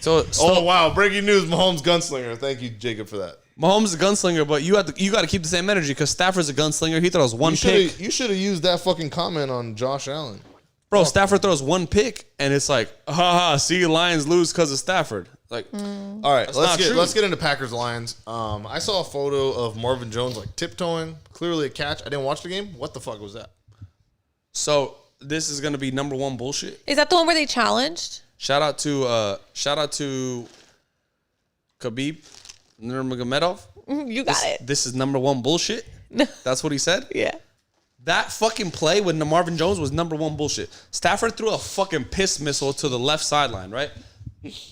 so Oh wow! Breaking news: Mahomes gunslinger. Thank you, Jacob, for that. Mahomes is a gunslinger, but you got to keep the same energy because Stafford's a gunslinger. He throws one pick. You should have used that fucking comment on Josh Allen. Bro, Stafford throws one pick, and it's like, haha, see, Lions lose because of Stafford. Like, All right, That's not true. let's get into Packers Lions. I saw a photo of Marvin Jones like tiptoeing, clearly a catch. I didn't watch the game. What the fuck was that? so this is gonna be number one bullshit. Is that the one where they challenged? Shout out to Khabib. Nurmagomedov. You got it. This is number one bullshit. That's what he said. Yeah. That fucking play with Marvin Jones was number one bullshit. Stafford threw a fucking piss missile to the left sideline, right?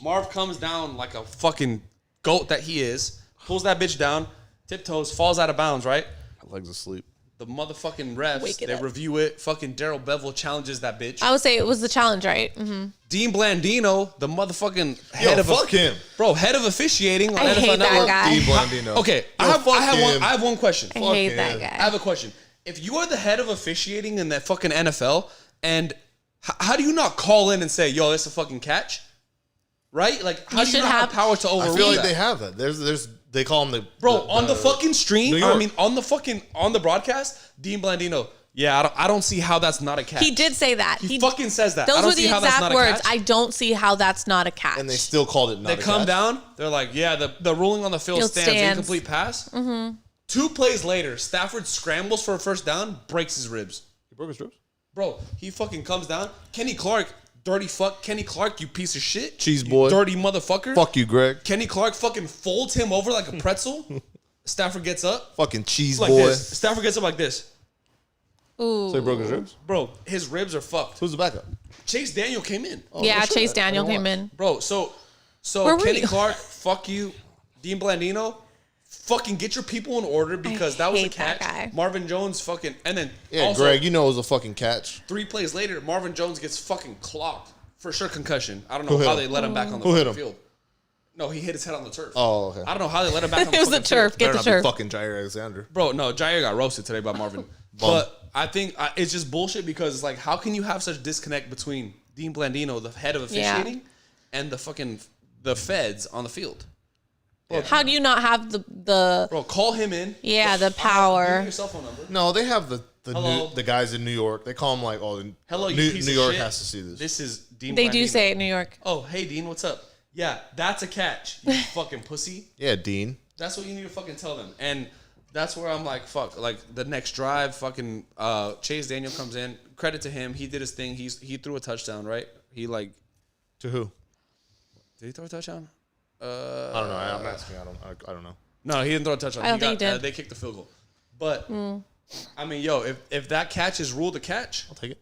Marv comes down like a fucking goat that he is, pulls that bitch down, tiptoes, falls out of bounds, right? My legs asleep. The motherfucking refs, Wake it they up. review it. Fucking Daryl Bevell challenges that bitch. I would say it was the challenge, right? Mm-hmm. Dean Blandino, the motherfucking Yo, head of fuck him. Bro, head of officiating on I NFL hate that Network. guy. Dean Blandino. Okay, Yo, fuck him. I have one question. I Fuck hate him. that guy. I have a question. If you are the head of officiating in that fucking NFL, and how do you not call in and say, "Yo, it's a fucking catch"? Right? Like, how You do you should not have have- power to overrule I feel like that? they have that. There's they call him the Bro, on the fucking stream, New York. I mean, on the broadcast, Dean Blandino. Yeah, I don't see how that's not a catch. He did say that. He fucking says that. I Those don't were see the how that's not exact a words. catch. I don't see how that's not a catch. and they still called it not They a come catch. down. They're like, yeah, the ruling on the field Field stands. stands. Incomplete pass. Mm-hmm. 2 plays later, Stafford scrambles for a first down, breaks his ribs. He broke his ribs? Bro, he fucking comes down. Kenny Clark, dirty fuck. Kenny Clark, you piece of shit. Cheese You boy. dirty motherfucker. Fuck you, Greg. Kenny Clark fucking folds him over like a pretzel. Stafford gets up Fucking cheese like boy. this. Stafford gets up like this. Ooh. So he broke his ribs? Bro, his ribs are fucked. Who's the backup? Chase Daniel came in. Yeah, no shit. Chase I Daniel don't came watch. in. Bro, so Where were Kenny you? Clark, fuck you. Dean Blandino, fucking get your people in order because that was a hate that catch. guy. Marvin Jones fucking, and then Yeah, also, Greg, you know it was a fucking catch. 3 plays later, Marvin Jones gets fucking clocked. For sure concussion. I don't know Who hit how him? they let him back on the Who hit fucking him? field. No, he hit his head on the turf. Oh, okay. I don't know how they let him back on the It was the fucking turf. field. Get Better the not be turf. fucking Jair Alexander. Bro, no, Jair got roasted today by Marvin. But I think it's just bullshit because it's like, how can you have such disconnect between Dean Blandino, the head of officiating, and the fucking the feds on the field? How do you not have the Bro, call him in. yeah, the Give me power? your cell phone number. No, they have the Hello? the guys in New York. They call them like, oh, Hello, you New, piece New of York shit. has to see this. This is Dean They do Blandino. say it in New York. Oh, hey, Dean, what's up? Yeah, that's a catch, you fucking pussy. Yeah, Dean. That's what you need to fucking tell them. And that's where I'm like, fuck. Like, the next drive, fucking Chase Daniel comes in. Credit to him. He did his thing. He threw a touchdown, right? He, like... To who? Did he throw a touchdown? I don't know. I'm asking. I don't know. No, he didn't throw a touchdown. I don't think he did. They kicked the field goal. But, I mean, yo, if that catch is ruled a catch, I'll take it.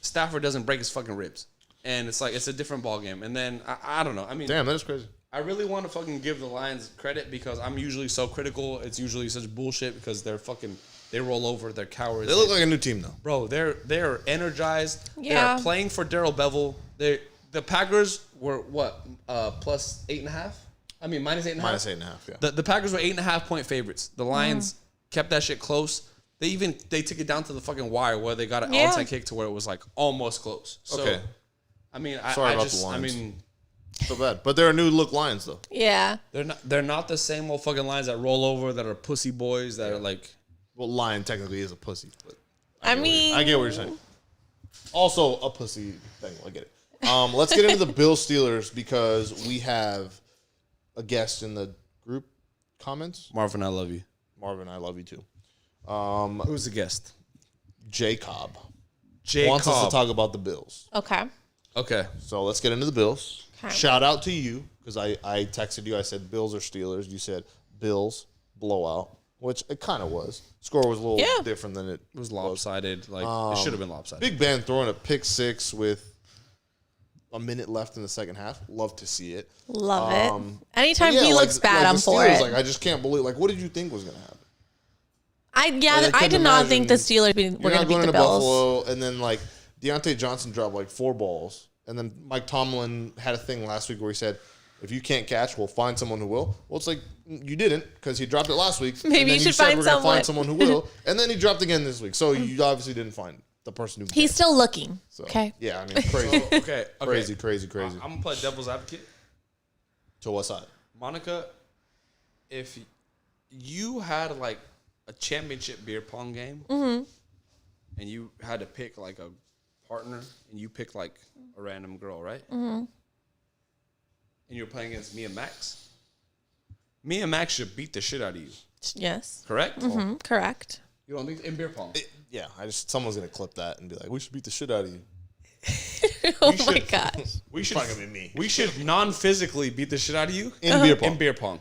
Stafford doesn't break his fucking ribs. And it's like, it's a different ball game. And then, I don't know. I mean... Damn, that is crazy. I really want to fucking give the Lions credit because I'm usually so critical. It's usually such bullshit because they roll over, they're cowards. They look like a new team, though. Bro, they're energized. Yeah. They're playing for Daryl Bevell. The Packers were what? Plus 8.5? I mean, minus 8.5? Minus 8.5, yeah. The Packers were 8.5 point favorites. The Lions kept that shit close. They took it down to the fucking wire where they got an Yeah. onside kick to where it was like almost close. So, Okay. I mean, Sorry I about just, the I Lions. mean, So bad. But they're a new look Lions, though. Yeah. they're not the same old fucking Lions that roll over that are pussy boys that are like. Well, Lion technically is a pussy. But I mean, I get what you're saying. Also, a pussy thing. I get it. Let's get into the Bills Steelers because we have a guest in the group comments. Marvin, I love you. Marvin, I love you too. Who's the guest? J Cobb Jay wants us to Cobb. talk about the Bills. okay. Okay. So let's get into the Bills. Okay. Shout out to you because I texted you. I said Bills or Steelers. You said Bills blowout, which it kind of was. Score was a little Yeah. different than it It was lopsided. Like it should have been lopsided. Big Ben throwing a pick six with a minute left in the second half. Love to see it. Love it. Anytime Yeah, he like- looks bad, like I'm the for Steelers, it. Like I just can't believe. Like, what did you think was going to happen? I Like, I I did couldn't not think the imagine- Steelers were You're going not to beat going the to Bills. Buffalo, and then like Deontay Johnson dropped like 4 balls, and then Mike Tomlin had a thing last week where he said, "If you can't catch, we'll find someone who will." Well, it's like you didn't because he dropped it last week. Maybe and then you should said find we're gonna someone. find someone who will, and then he dropped again this week. So you obviously didn't find the person who. He's can. still looking. So, Okay. Yeah, I mean, crazy, Okay. crazy. I'm gonna play devil's advocate. To what side? Monica, if you had like a championship beer pong game and you had to pick like a partner and you picked like a random girl, right? And you're playing against me and Max. Me and Max should beat the shit out of you, Yes. correct? Correct. You don't think in beer pong? Yeah, someone's gonna clip that and be like, "We should beat the shit out of you." Oh should- my gosh. We should Probably gonna be me. we should non-physically beat the shit out of you In beer pong. In beer pong.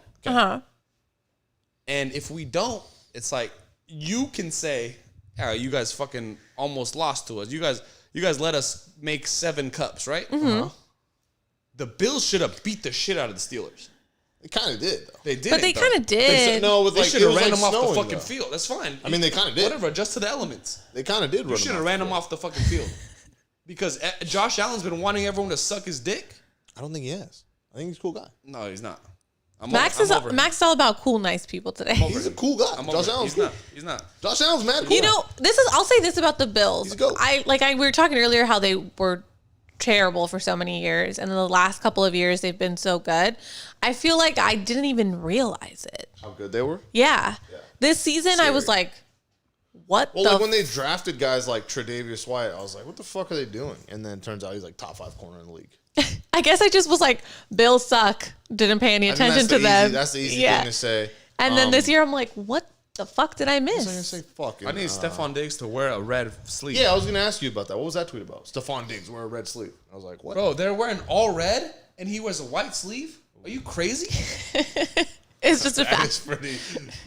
And if we don't, it's like you can say, "Yeah, you guys fucking almost lost to us. You guys let us make 7 cups, right?" The Bills should have beat the shit out of the Steelers. They kind of did, though. They did. But they kind of did. No, with They like, should it have was ran like them off the snowing, fucking though. field. That's fine. I mean, they kind of did. Whatever, adjust to the elements. They kind of did run You should have ran them off the fucking field. Because Josh Allen's been wanting everyone to suck his dick. I don't think he has. I think he's a cool guy. No, he's not. Max is all about cool, nice people today. He's a cool guy. Josh Allen's cool. He's not. Josh Allen's mad cool. You know, I'll say this about the Bills. He's a goat. We were talking earlier how they were terrible for so many years, and in the last couple of years they've been so good. I feel like I didn't even realize it. How good they were? Yeah. This season I was like, what Well, the like when they drafted guys like Tre'Davious White, I was like, what the fuck are they doing? And then it turns out he's like top 5 corner in the league. I guess I just was like, Bills suck. Didn't pay any attention to them. That's the easy thing to say. And then this year I'm like, what the fuck did I I was gonna miss? say fucking. I need Stephon Diggs to wear a red sleeve. Yeah, I was gonna ask you about that. What was that tweet about? Stephon Diggs wear a red sleeve. I was like, what? Bro, they're wearing all red and he wears a white sleeve? Are you crazy? It's just a That's fact. pretty.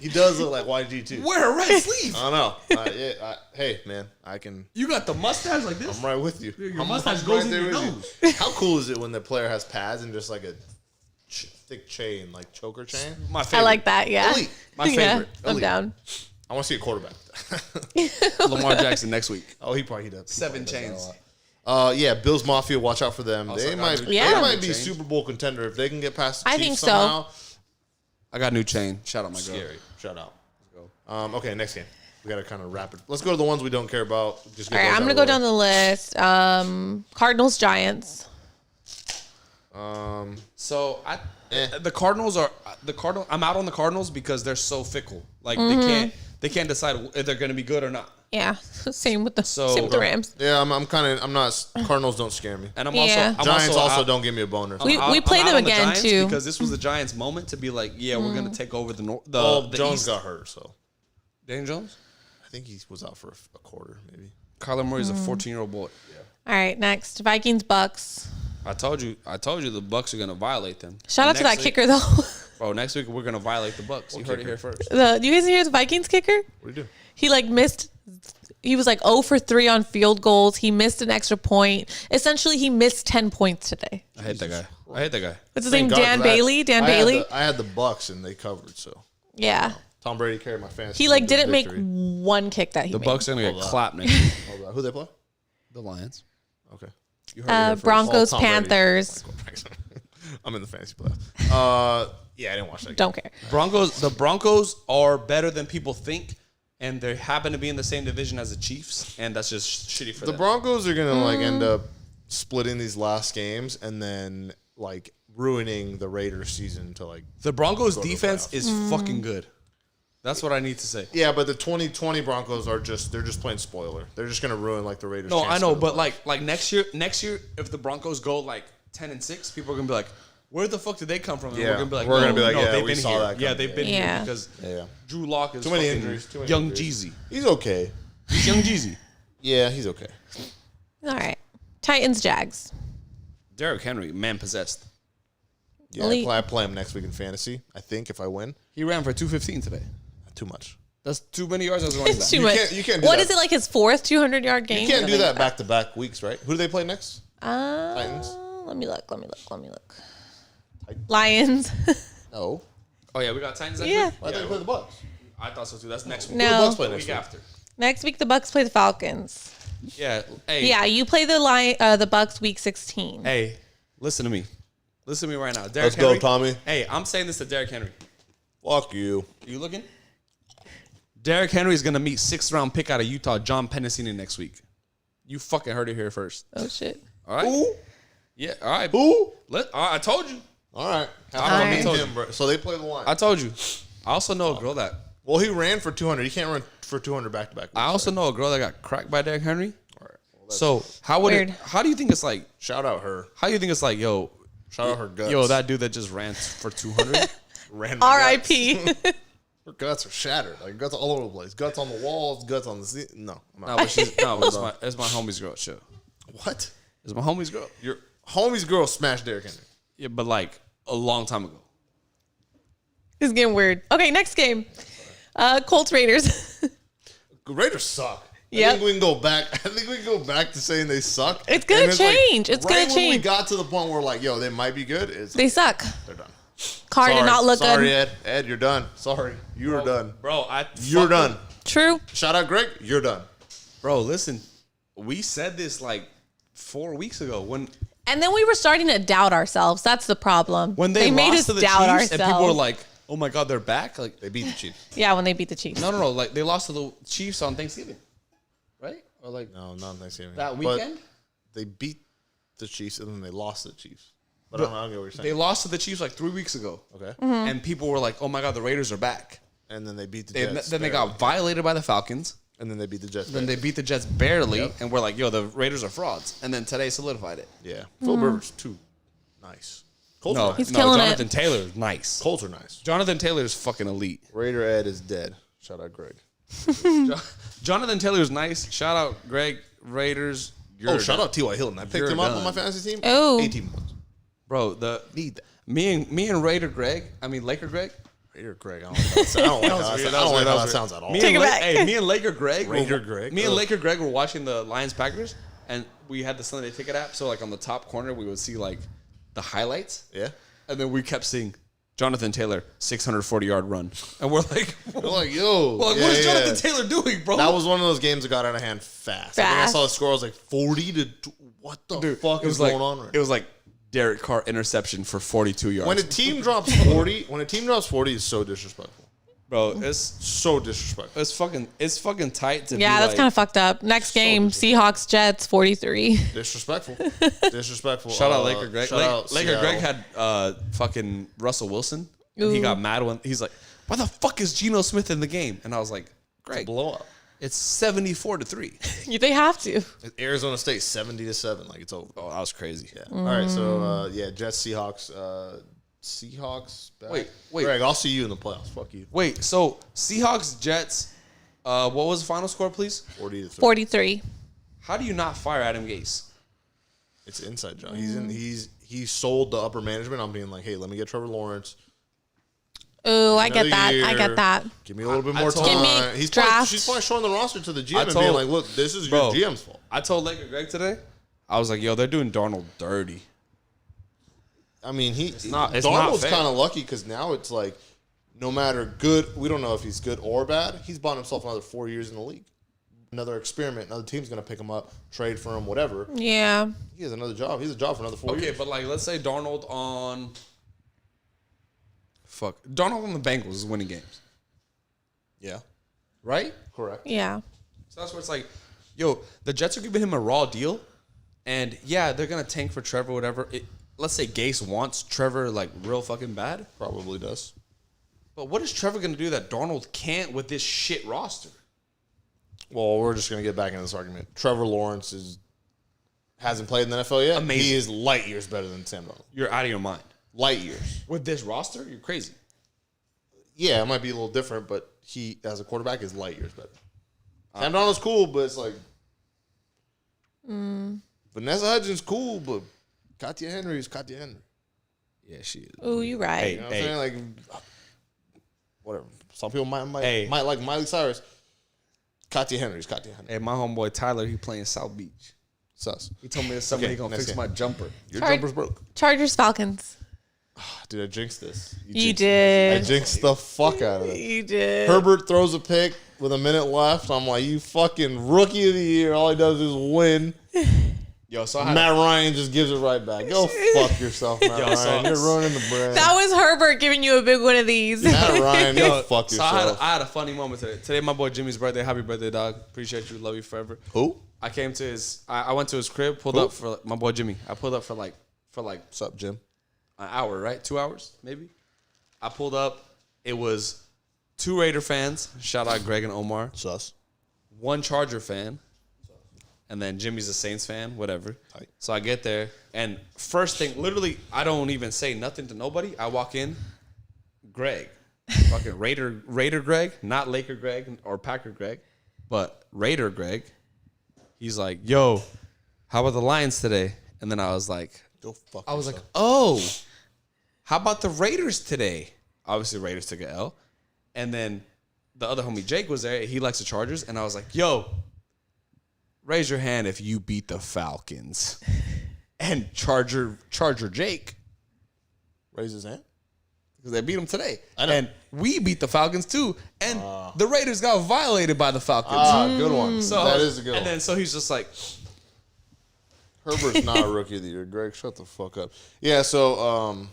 He does look like YG too. Wear a red sleeve. I don't know. Hey, man, I can. You got the mustache like this? I'm right with you. Your mustache I'm goes in there your with nose. you. How cool is it when the player has pads and just like a thick chain, like choker chain? My favorite. I like that, yeah. Elite. My Yeah, favorite. I'm Elite. down. I want to see a quarterback. Lamar Jackson next week. Oh, he probably does. 7 chains. Yeah, Bills Mafia. Watch out for them. Also, They I got might. new- They Yeah. might be Change. Super Bowl contender if they can get past the I Chiefs think so. somehow. I got a new chain. Shout out my girl. Scary. Shut out. Okay, next game. We got to kind of wrap it. Let's go to the ones we don't care about. Just All right, I'm gonna go down the list. Cardinals, Giants. So Eh. the Cardinals are I'm out on the Cardinals because they're so fickle. Like they can't decide if they're going to be good or not. Yeah, same with So- the Rams. Yeah, I'm not. Cardinals don't scare me. And I'm Yeah. also Giants also out- don't give me a boner. We play I'm them out on the again, Giants too. because this was the Giants' moment to be like, yeah, we're going to take over the Jones East. got hurt, so Daniel Jones. I think he was out for a quarter, maybe. Kyler Murray's a 14-year-old boy. All right, next Vikings, Bucks. I told you the Bucks are going to violate them. Shout out to that Next week- kicker though. Bro, next week we're going to violate the Bucks. You heard it here first. You guys hear the Vikings kicker? What do you do? He missed. He was 0 for 3 on field goals. He missed an extra point. Essentially, he missed 10 points today. I hate that guy. What's his Thank name? God Dan for that. Bailey. Dan I had Bailey. the- I had the Bucks and they covered, so Yeah. Tom Brady carried my fantasy. He team to didn't make victory. one kick that he The made. Bucks are going to Hold get on. clapped next week. Hold on. Who they play? The Lions. Okay. You heard it here first. Broncos, All Tom Brady. Panthers. I'm in the fantasy playoffs. Yeah, I didn't watch that game. Don't care. The Broncos are better than people think, and they happen to be in the same division as the Chiefs, and that's just shitty for The them. Broncos are gonna end up splitting these last games and then ruining the Raiders season to The Broncos to the defense playoffs. is fucking good. That's what I need to say. Yeah, but the 2020 Broncos they're just playing spoiler. They're just gonna ruin the Raiders. No, chance I to know, go to the but playoffs. next year, if the Broncos go 10-6, people are gonna be like, "Where the fuck did they come from?" And Yeah. we're gonna be like, We're "No, gonna be like, no, yeah, they've we been saw here. that Yeah, coming." they've been Yeah. here because Yeah. Drew Lock is Too many fucking injuries. Too many young injuries. Jeezy. He's okay. He's young Jeezy. Yeah, he's okay. All right. Titans, Jags. Derrick Henry, man possessed. Yeah, Elite. I play him next week in fantasy. I think if I win, He ran for 215 today. too much. That's too many yards as a running It's back. too You much. can't do What that. is it, his 4th 200-yard game? You can't do that back to back weeks, right? Who do they play next? Titans. Let me look. Lions. No. Oh yeah, we got Titans next Yeah. week? I think they play the Bucks. I thought so too. That's next week. No. Who the Bucks play The next week week? after. Next week, the Bucks play the Falcons. Yeah. Hey. Yeah, you play the Bucks week 16. Hey, listen to me. Listen to me right now. Derrick Let's go, Henry. Tommy. Hey, I'm saying this to Derrick Henry. Fuck you. You looking? Derrick Henry is gonna meet 6th-round pick out of Utah, John Pennicini, next week. You fucking heard it here first. Oh, shit. All right. Who? Yeah. All right. Who? I told you. All right. I Named told him, bro. So they play the line. I told you. I also know a girl that. Well, he ran for 200. He can't run for 200 back to back. I also know a girl that got cracked by Derrick Henry. All right. Well, that's- So how would Weird. it? How do you think it's like? shout out her. How do you think it's like? Yo, Shout out her guts. yo, that dude that just ran for 200. ran my R.I.P. guts. Her guts are shattered. Guts all over the place. Guts on the walls. Guts on the seat. No. I'm no, not. but she's no, but it's my homie's girl. Sure, What? it's my homie's girl. Your homie's girl smashed Derrick Henry. Yeah, but a long time ago. It's getting weird. Okay, next game. Colts Raiders. Raiders suck. Yep. I think we can go back. I think we can go back to saying they suck. It's gonna And change. It's right gonna when we change. got to the point where like, yo, they might be good. They suck. They're done. Carr did not look Sorry, good. Ed. Ed, you're done. Sorry, you are done. Bro, You're done. True. Shout out, Greg. You're done. Bro, listen, we said this like 4 weeks ago And then we were starting to doubt ourselves. That's the problem. when they made lost us to the doubt Chiefs ourselves. and people were like, "Oh my God, they're back!" Like They beat the Chiefs. yeah, when they beat the Chiefs. no, like they lost to the Chiefs on Thanksgiving, right? Or like No, not Thanksgiving. that But weekend. they beat the Chiefs and then they lost to the Chiefs. But I don't get what you're They saying. lost to the Chiefs like 3 weeks ago, Okay. Mm-hmm. and people were like, "Oh my God, the Raiders are back." And then they beat the They, Jets. then they barely. got violated by the Falcons. And then they beat the Jets. Then they beat the Jets barely, and we're like, "Yo, the Raiders are frauds." And then today solidified it. Yeah. Phil Rivers, too. Nice. Colts No, are nice. He's killing it. Jonathan Taylor is nice. Colts are nice. Jonathan Taylor is fucking elite. Raider Ed is dead. Shout out, Greg. Jonathan Taylor is nice. Shout out Greg Raiders. Oh, shout out T.Y. Hilton. I picked You're him up done. on my fantasy team. Oh. 18 points. Bro, the Need that. me and Raider Greg. I mean Laker Greg. Raider Greg. I don't like that. I don't like how that, I don't like how that sounds at all. Me Take and it back. me and Laker Greg. Raider Greg? Me and Ugh. Laker Greg were watching the Lions Packers, and we had the Sunday Ticket app. So like on the top corner, we would see like the highlights, Yeah. and then we kept seeing Jonathan Taylor 640-yard run, and we're like, We're like, yo. what yeah, is yeah. Jonathan Taylor doing, bro? That was one of those games that got out of hand fast. I think I Fast. saw the score. I was like 40 to. What the Dude, fuck it is was like, going on right It was like Derek Carr interception for 42 yards. When a team drops 40, it's so disrespectful. bro, it's So disrespectful. it's fucking tight to Yeah, be that's like, kind of fucked up. Next game, Seahawks Jets 43. Disrespectful. Disrespectful. Shout out Laker Greg. Shout out Laker Greg Seattle. had fucking Russell Wilson. And he Ooh. got mad when he's like, "Why the fuck is Geno Smith in the game?" And I was like, "Greg, blow up. it's 74-3." They have to. Arizona State 70-7. Like it's over. Oh, that was crazy. Yeah. All right. So Jets, Seahawks. Seahawks. Back. Wait. Greg, I'll see you in the playoffs. Fuck you. Wait, so Seahawks Jets. What was the final score, please? 40-3. 43. How do you not fire Adam Gase? It's an inside job. He sold the upper management on being like, hey, let me get Trevor Lawrence. Ooh, I get Another that. I year. get that. Give me a little bit I more told- time. Give me She's draft. probably showing the roster to the GM and told- being like, look, this is Bro. your GM's fault. I told Laker Greg today. I was like, "Yo, they're doing Darnold dirty." I mean, it's not Darnold's fair. kind of lucky because now it's like, no matter good, we don't know if he's good or bad. He's bought himself another 4 years in the league. Another experiment. Another team's going to pick him up, trade for him, whatever. Yeah. He has another job. He has a job for another 4 Okay, years. but like, let's say Darnold on. Darnold on the Bengals is winning games, Yeah, right? correct. Yeah. So that's where it's like, yo, the Jets are giving him a raw deal, and yeah, they're gonna tank for Trevor, whatever. Let's say Gase wants Trevor like real fucking bad, Probably does. but what is Trevor gonna do that Darnold can't with this shit roster? Well, we're just going to get back into this argument. Trevor Lawrence hasn't played in the NFL yet. Amazing. He is light years better than Sam Darnold. You're out of your mind Light years. with this roster. You're crazy. Yeah, it might be a little different, but he, as a quarterback, is light years better. Sam Darnold's cool, but it's like Vanessa Hudgens cool, but Katya Henry is Katya Henry. Yeah, she is. Ooh, you right. Hey. You know what I'm saying? Like, whatever. Some people might Hey. might like Miley Cyrus. Katya Henry is Katya Henry. Hey, my homeboy Tyler, he playing South Beach. Sus. He told me this summer Okay, he gonna next fix game. my jumper. Your Char- jumper's broke. Chargers Falcons. Dude, I jinxed this. You jinxed it. I did. jinxed the fuck out of it. You did. Herbert throws a pick with a minute left. I'm like, you fucking rookie of the year. All he does is win. Yo, so I had Matt Ryan just gives it right back. Go fuck yourself, Matt Yo, so- Ryan. You're ruining the brand. That was Herbert giving you a big one of these. Matt Ryan, go fuck So I yourself. had a funny moment today. Today, my boy Jimmy's birthday. Happy birthday, dog. Appreciate you. Love you forever. Who? I came to his. I went to his crib. Pulled Who? up for my boy Jimmy. I pulled up for like What's up, Jim? an hour, right? 2 hours, maybe. I pulled up. It was 2 Raider fans. Shout out Greg and Omar. Sus. 1 Charger fan. And then Jimmy's a Saints fan, whatever. Tight. So I get there, and first thing, literally, I don't even say nothing to nobody. I walk in, Greg, fucking Raider Greg, not Laker Greg or Packer Greg, but Raider Greg. He's like, yo, how about the Lions today? And then I was like, Go fuck I was yourself. like, oh, how about the Raiders today? obviously Raiders took an L. And then the other homie Jake was there. He likes the Chargers. And I was like, yo, raise your hand if you beat the Falcons. And Charger Jake Raise his hand. because they beat them today. I know. And we beat the Falcons too. And the Raiders got violated by the Falcons. Good one. So That is a good And one. then so he's just like, Herbert's not a rookie of the year. Greg, shut the fuck up. Yeah, so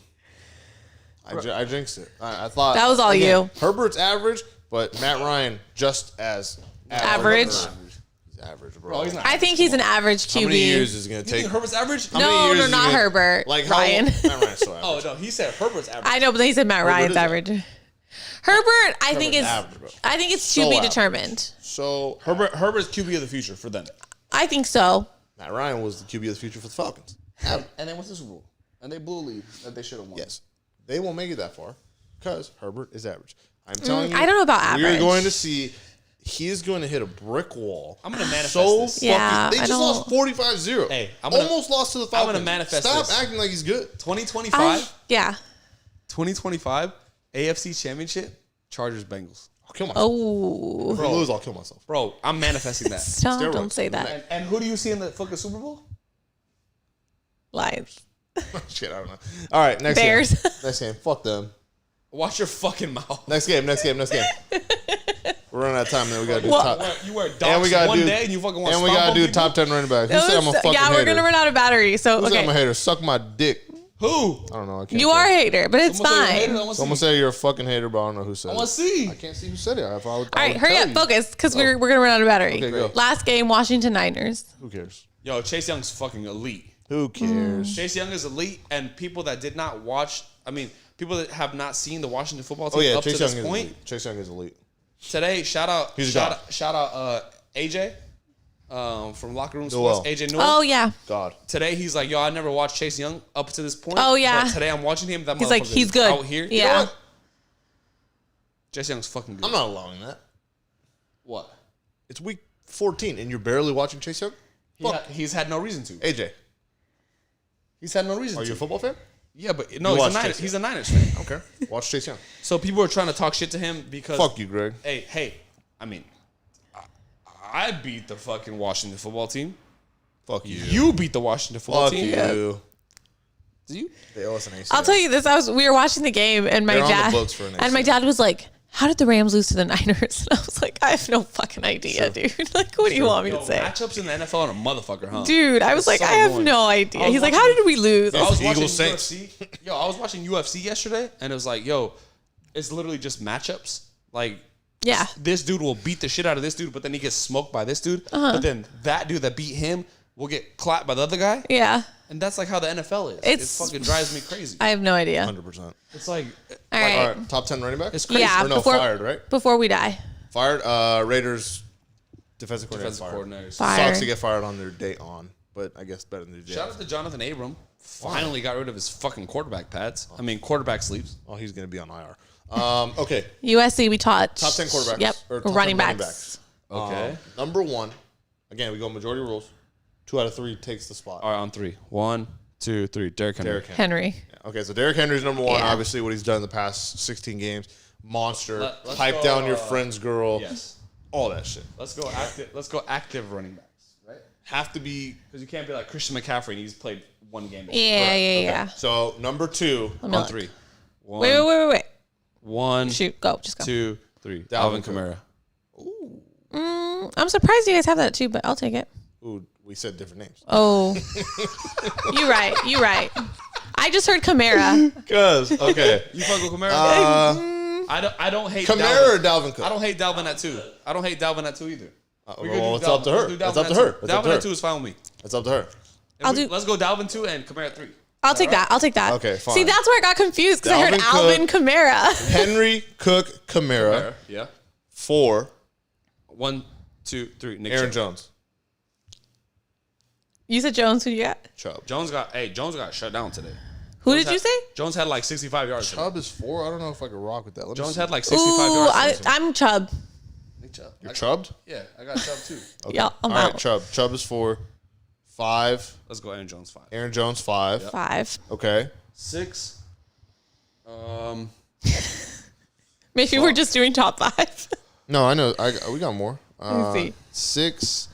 I jinxed it. I thought That was all you. Herbert's average, but Matt Ryan just as Average? He's average, bro. bro, he's not. I think he's an average QB. How many years is it going to You take? think Herbert's average? How many No, years no, is it not gonna- Herbert. Like Ryan. Matt Ryan's so average. Oh, no, he said Herbert's average. I know, but then he said Matt Ryan's is average. Herbert, I think is. average, bro. I think it's So to be average. determined. So Herbert's QB of the future for them. I think so. Matt Ryan was the QB of the future for the Falcons. And they went to the Super Bowl. And they blew a lead that they should have won. Yes. They won't make it that far because Herbert is average. I'm telling you. I don't know about We're average. going to see. He's going to hit a brick wall. I'm gonna manifest so this. fucking. Yeah, They I just don't- lost 45-0. Hey, I'm gonna- almost lost to the I'm Falcons. gonna manifest Stop this. acting like he's good. 2025, Yeah. 2025 AFC Championship, Chargers Bengals. I'll kill myself. Oh. If we lose, I'll kill myself. Bro, I'm manifesting that. Stop. Steroids. Don't say that. And who do you see in the fucking Super Bowl? Lions. Shit, I don't know. All right, next Bears. game. Next game. Fuck them. Watch your fucking mouth. Next game. We're running out of time. Then we gotta do What? top. You wear And docs we gotta one do. day and you fucking want And to we stomp gotta on do people? top 10 running back. Who said I'm a fucking yeah, hater? we're gonna run out of battery. So Who said I'm a okay, hater? Suck my dick. Who? I don't know. I can't you say. are a hater, but it's Someone say you're a hater, I fine. wanna Someone see. say you're a fucking hater, but I don't know who said I it. want to see. I can't see who said it. All All right, hurry up, focus, because we're gonna run out of battery. Okay, go. Last game, Washington Niners. Who cares? Yo, Chase Young's fucking elite. Who cares? Chase Young is elite, and people that did not watch, people that have not seen the Washington football team Oh yeah, up Chase to Young this is point, elite. Chase Young is elite. today, shout out AJ from Locker Room Sports, Noel. AJ Newell. Oh yeah, God. Today he's like, yo, I never watched Chase Young up to this point. Oh, yeah. But today I'm watching him. That he's like motherfucker he's is good. out here. Yeah. You know what? Chase Young's fucking good. I'm not allowing that. What? It's week 14 and you're barely watching Chase Young? He's had no reason to. AJ, He's had no reason are to. you a football fan? Yeah, but no, You he's watch a Niners. Chase He's a Niners fan. Okay. Watch Chase Young. So people are trying to talk shit to him because Fuck you, Greg. Hey, I beat the fucking Washington football team. Fuck you. You beat the Washington football Fuck team. you. Do you? They owe us an ACL. I'll tell you this: we were watching the game, and my They're on the dad books for an and my ACL. dad was like, "How did the Rams lose to the Niners?" And I was like, "I have no fucking idea, dude. Like, what do you want me Yo, to say?" matchups in the NFL are a motherfucker, huh? Dude, I was like, so I have annoying. no idea. I was He's like, watching- how did we lose? I was Eagles watching Saints. UFC. Yo, I was watching UFC yesterday, and it was like, yo, it's literally just matchups. Like, Yeah. this dude will beat the shit out of this dude, but then he gets smoked by this dude. But then that dude that beat him will get clapped by the other guy. Yeah. And that's like how the NFL is. It's- it fucking drives me crazy. I have no idea. 100%. It's like, All right. All right, top 10 running back? it's crazy. Yeah. Or no, fired, right? Before we die. Fired. Raiders defensive coordinator Defensive fired. coordinators. Fired. Sucks to get fired on their day on, but I guess better than the day Shout off. out to Jonathan Abram. Finally got rid of his fucking quarterback pads. Quarterback sleeves. Oh, he's going to be on IR. Okay, USC, we taught. top 10 quarterbacks. Yep. Or top 10 running backs. Okay. Number one, again, we go majority rules. 2 out of 3 takes the spot. All right, on 3. 1, 2, 3. Derrick Henry. Derrick Henry. Henry. Okay, so Derrick Henry's number one. Yeah. Obviously, what he's done in the past 16 games. Monster. Let's Pipe go, down your friend's girl. Yes. All that shit. Let's go active. Let's go active running backs, right? Have to be. Because you can't be like Christian McCaffrey and he's played one game. Yeah, yeah. So, number 2. Let me On look. 3. Wait. 1, Shoot, go. Just go. 2, 3. Dalvin Alvin Cook. Kamara. I'm surprised you guys have that too, but I'll take it. Ooh, we said different names. Oh. You're right. I just heard Kamara. Because, okay. You fuck with Kamara? I don't hate Kamara or Dalvin. Dalvin Cook? I don't hate Dalvin at 2. I don't hate Dalvin at 2 either. We could well, do it's up to her. Let's do It's Dalvin up to at her. 2. It's up to Dalvin her. at 2 is fine with me. It's up to her. Let's go Dalvin 2 and Kamara at 3. I'll take that. Okay, fine. See, that's where I got confused because I heard Dalvin Alvin Cook. Kamara. Henry, Cook, Kamara. Yeah. 4, 1, 2, 3. Nick Aaron Chubb. Jones. You said Jones. Who you got? Chubb. Jones got shut down today. Who Jones did you had- say? Jones had like 65 yards. today. Chubb is 4. I don't know if I could rock with that. Let me Jones see. had like 65 Ooh, yards. today. I'm Chubb. Nick Chubb. You're chubbed? Yeah, I got Chubb too. Okay. Yeah, I'm All right, out. Chubb. Chubb is 4. 5. Let's go Aaron Jones 5. Aaron Jones, 5. 5. Okay. 6. Maybe we're just doing top 5. No, I know. We got more. Let me see. 6.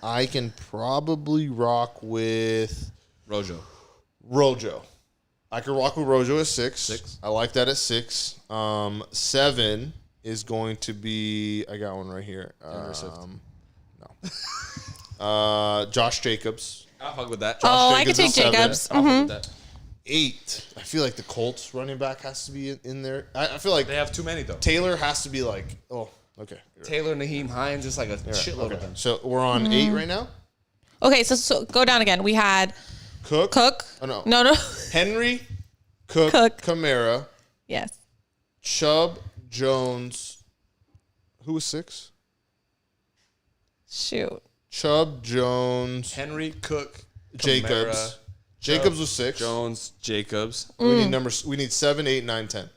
I can probably rock with Rojo. I can rock with Rojo at 6. I like that at 6. 7 is going to be. I got one right here. No. Josh Jacobs. I'll fuck with that. I could take is 7. Jacobs. I'll fuck with that. 8. I feel like the Colts running back has to be in there. I feel like They have too many though. Taylor has to be like. Oh, okay. You're right. Taylor, Naheem Hines, just like a shitload Okay. of them. So we're on 8 right now. Okay, so go down again. We had Cook. Cook. Oh, no. No. Henry. Cook. Kamara. Yes. Chubb. Jones. Who was 6? Shoot. Chubb. Jones. Henry, Cook, Jacobs. Kamara, Jacobs was 6. Jones, Jacobs. We need numbers. We need 7, 8, 9, 10.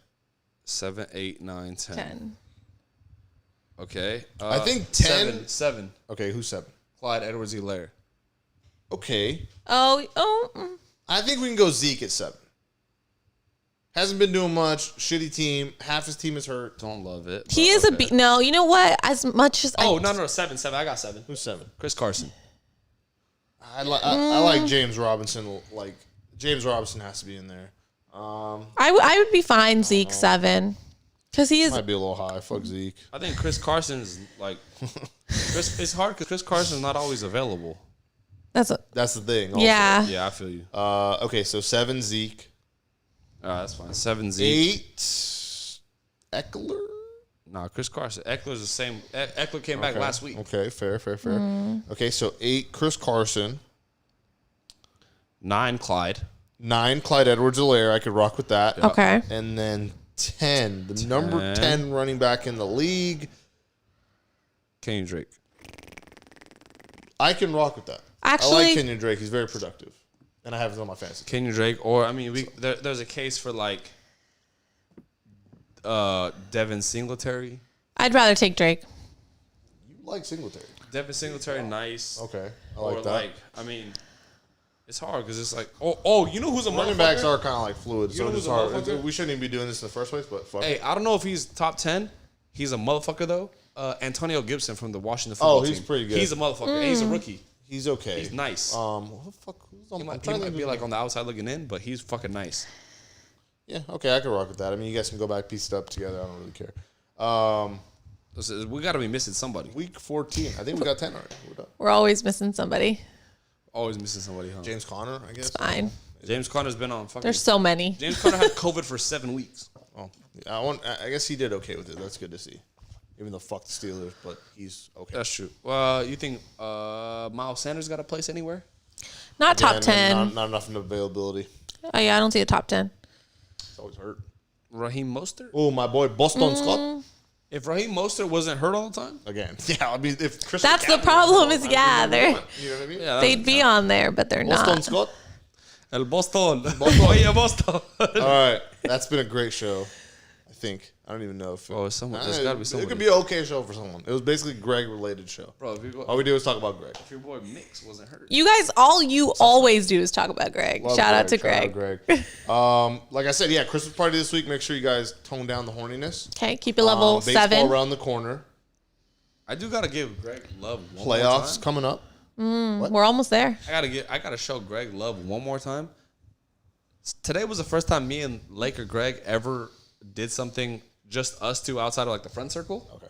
7, 8, 9, 10. 10. Okay. I think 10. 7. Okay, who's 7? Clyde Edwards-Helaire. Okay. Oh. I think we can go Zeke at 7. Hasn't been doing much. Shitty team. Half his team is hurt. Don't love it. He is okay. no, you know what? As much as Oh, no, 7. I got 7. Who's 7? Chris Carson. I like James Robinson. Like James Robinson has to be in there. I would be fine Zeke 7 because he is. Might be a little high. Fuck Zeke. I think Chris Carson is like it's hard because Chris Carson's not always available. That's the thing. Also. Yeah. Yeah, I feel you. Okay, so 7 Zeke. That's fine. 7 Zeke. 8 Eckler. Nah, Chris Carson. Eckler's the same. Eckler came back last week. Okay, fair. Okay, so 8 Chris Carson. 9 Clyde. 9 Clyde Edwards-Helaire. I could rock with that. Okay. And then 10, the number 10 running back in the league. Kenyon Drake. I can rock with that. Actually, I like Kenyon Drake. He's very productive. And I have him on my fantasy team. Kenyon Drake, or I mean, there's a case for like Devin Singletary. I'd rather take Drake. You like Singletary. Devin Singletary, nice. Okay, I Or like that. like, I mean, it's hard because it's like, you know who's a Running motherfucker? backs are kind of like fluid, You so know it's who's a hard. motherfucker? We shouldn't even be doing this in the first place, but fuck Hey, it. I don't know if he's top 10. He's a motherfucker though. Antonio Gibson from the Washington football team. he's pretty good. He's a motherfucker. And he's a rookie. He's okay. He's nice. What the fuck? Who's on? He I'm might trying to be think like on the outside looking in, but he's fucking nice. Yeah, okay, I can rock with that. I mean, you guys can go back, piece it up together. I don't really care. We got to be missing somebody. Week 14. I think we got 10 already. We're done. We're always missing somebody. Always missing somebody, huh? James Conner, I guess. Fine. James Conner's been on fucking. There's so many. James Conner had COVID for 7 weeks. Oh, I guess he did okay with it. That's good to see. Even though fuck the Steelers, but he's okay. That's true. You think Miles Sanders got a place anywhere? Not top Again, 10. Not enough in availability. Oh, yeah, I don't see a top 10. It's always hurt. Raheem Mostert? Oh, my boy, Boston Scott. If Raheem Mostert wasn't hurt all the time? Again. Yeah, I mean, if Chris That's the problem is, yeah, you know what I mean? Yeah, they'd be on there, but they're Boston not. Scott. El Boston. Oye, Boston. All right, that's been a great show. I think. I don't even know if Oh, someone. There's got to be it somebody. could be an okay show for someone. It was basically Greg related show. Bro, if All we did was talk about Greg. your boy Mix wasn't hurt. You guys, all you always do is talk about Greg. Love Shout out to Shout out Greg. Greg. Like I said, yeah, Christmas party this week. Make sure you guys tone down the horniness. Okay, keep it level Baseball 7. around the corner. I do got to give Greg love one Playoffs more time. coming up. We're almost there. I gotta show Greg love one more time. Today was the first time me and Laker Greg ever did something just us two outside of like the friend circle. Okay.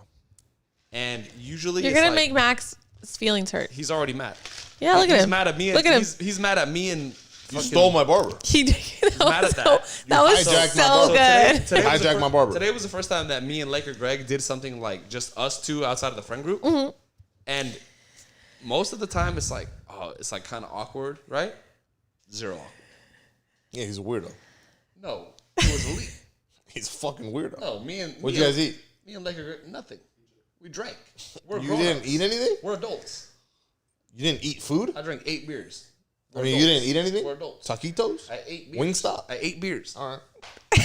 And usually You're it's going to like, make Max's feelings hurt. he's already mad. Yeah, look at He's him. mad at me. Look at him. He's mad at me and You fucking- stole my barber. He did. mad at that. That was hijacked my so barber. good. Today was the Hijack my barber. Today was the first time that me and Laker Greg did something like just us two outside of the friend group. Mm-hmm. And most of the time it's like, it's like kind of awkward, right? Zero awkward. Yeah, he's a weirdo. No, it was elite. He's a fucking weirdo. No, me and What'd you guys eat? Me and Laker Greg, nothing. We drank. We're You grown-ups. didn't eat anything? We're adults. You didn't eat food? I drank 8 beers. I mean, you didn't eat anything? We're adults. Taquitos? I ate beers. Wingstop? I ate beers. All right.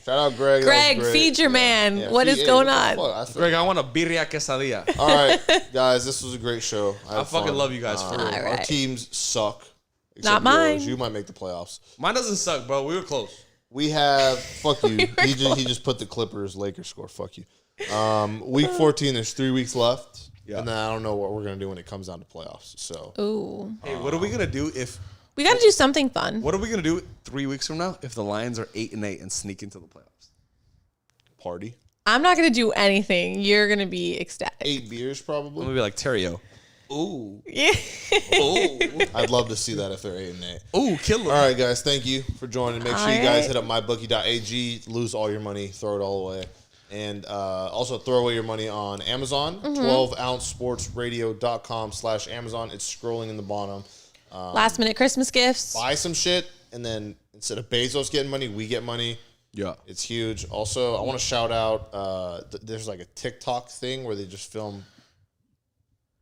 Shout out Greg. That was Greg, great. feed your man. Yeah, What feed- is going what the on? fuck? I feel- Greg, I want a birria quesadilla. All right, guys, this was a great show. I had fucking fun. love you guys for real. All Our right. teams suck. Not except yours. mine. You might make the playoffs. Mine doesn't suck, bro. We were close. we have fuck you. He just put the Clippers Lakers score. Fuck you. Week 14. There's 3 weeks left, and then I don't know what we're gonna do when it comes down to playoffs. So, Ooh. Hey, what are we gonna do if? We got to do something fun. What are we gonna do 3 weeks from now if the Lions are 8-8 and sneak into the playoffs? party. I'm not going to do anything. You're going to be ecstatic. 8 beers I'm probably. gonna be like Terrio. Ooh, Yeah. ooh, I'd love to see that if they're 8-8. ooh, kill 'em. All right, guys. Thank you for joining. Make sure you All guys right. hit up mybookie.ag. Lose all your money. Throw it all away. And also throw away your money on Amazon. 12ouncesportsradio.com/Amazon. It's scrolling in the bottom. Last minute Christmas gifts. Buy some shit, and then instead of Bezos getting money, we get money. Yeah. It's huge. Also, I want to shout out. There's like a TikTok thing where they just film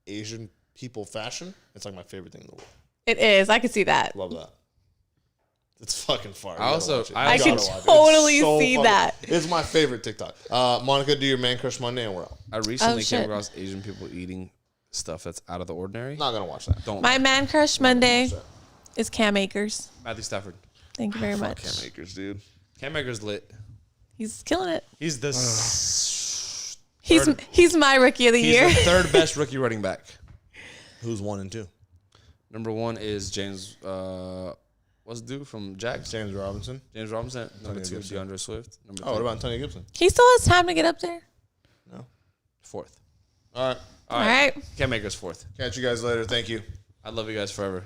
Asian people fashion. It's like my favorite thing in the world. It is. I can see that. Love that. It's fucking fire. You I gotta also- watch it. I You can gotta watch it. It's totally so see fucking- that. It's my favorite TikTok. Monica, do your Man Crush Monday, and we're out. I recently shit. came across Asian people eating stuff that's out of the ordinary. Not gonna watch that. Don't. My man crush Monday Watch that. is Cam Akers. Matthew Stafford. Thank you very much. Cam Akers, dude. Cam Akers lit. He's killing it. He's the He's my rookie of the he's year. the third best rookie running back. Who's 1 and 2? Number 1 is James. What's the dude from Jags? James Robinson. James Robinson. Number 2, Gibson. DeAndre Swift. Number 3, Oh, what about Antonio Gibson? He still has time to get up there. No. 4th. All right. All right. Cam Akers 4th. Catch you guys later. Thank you. I love you guys forever.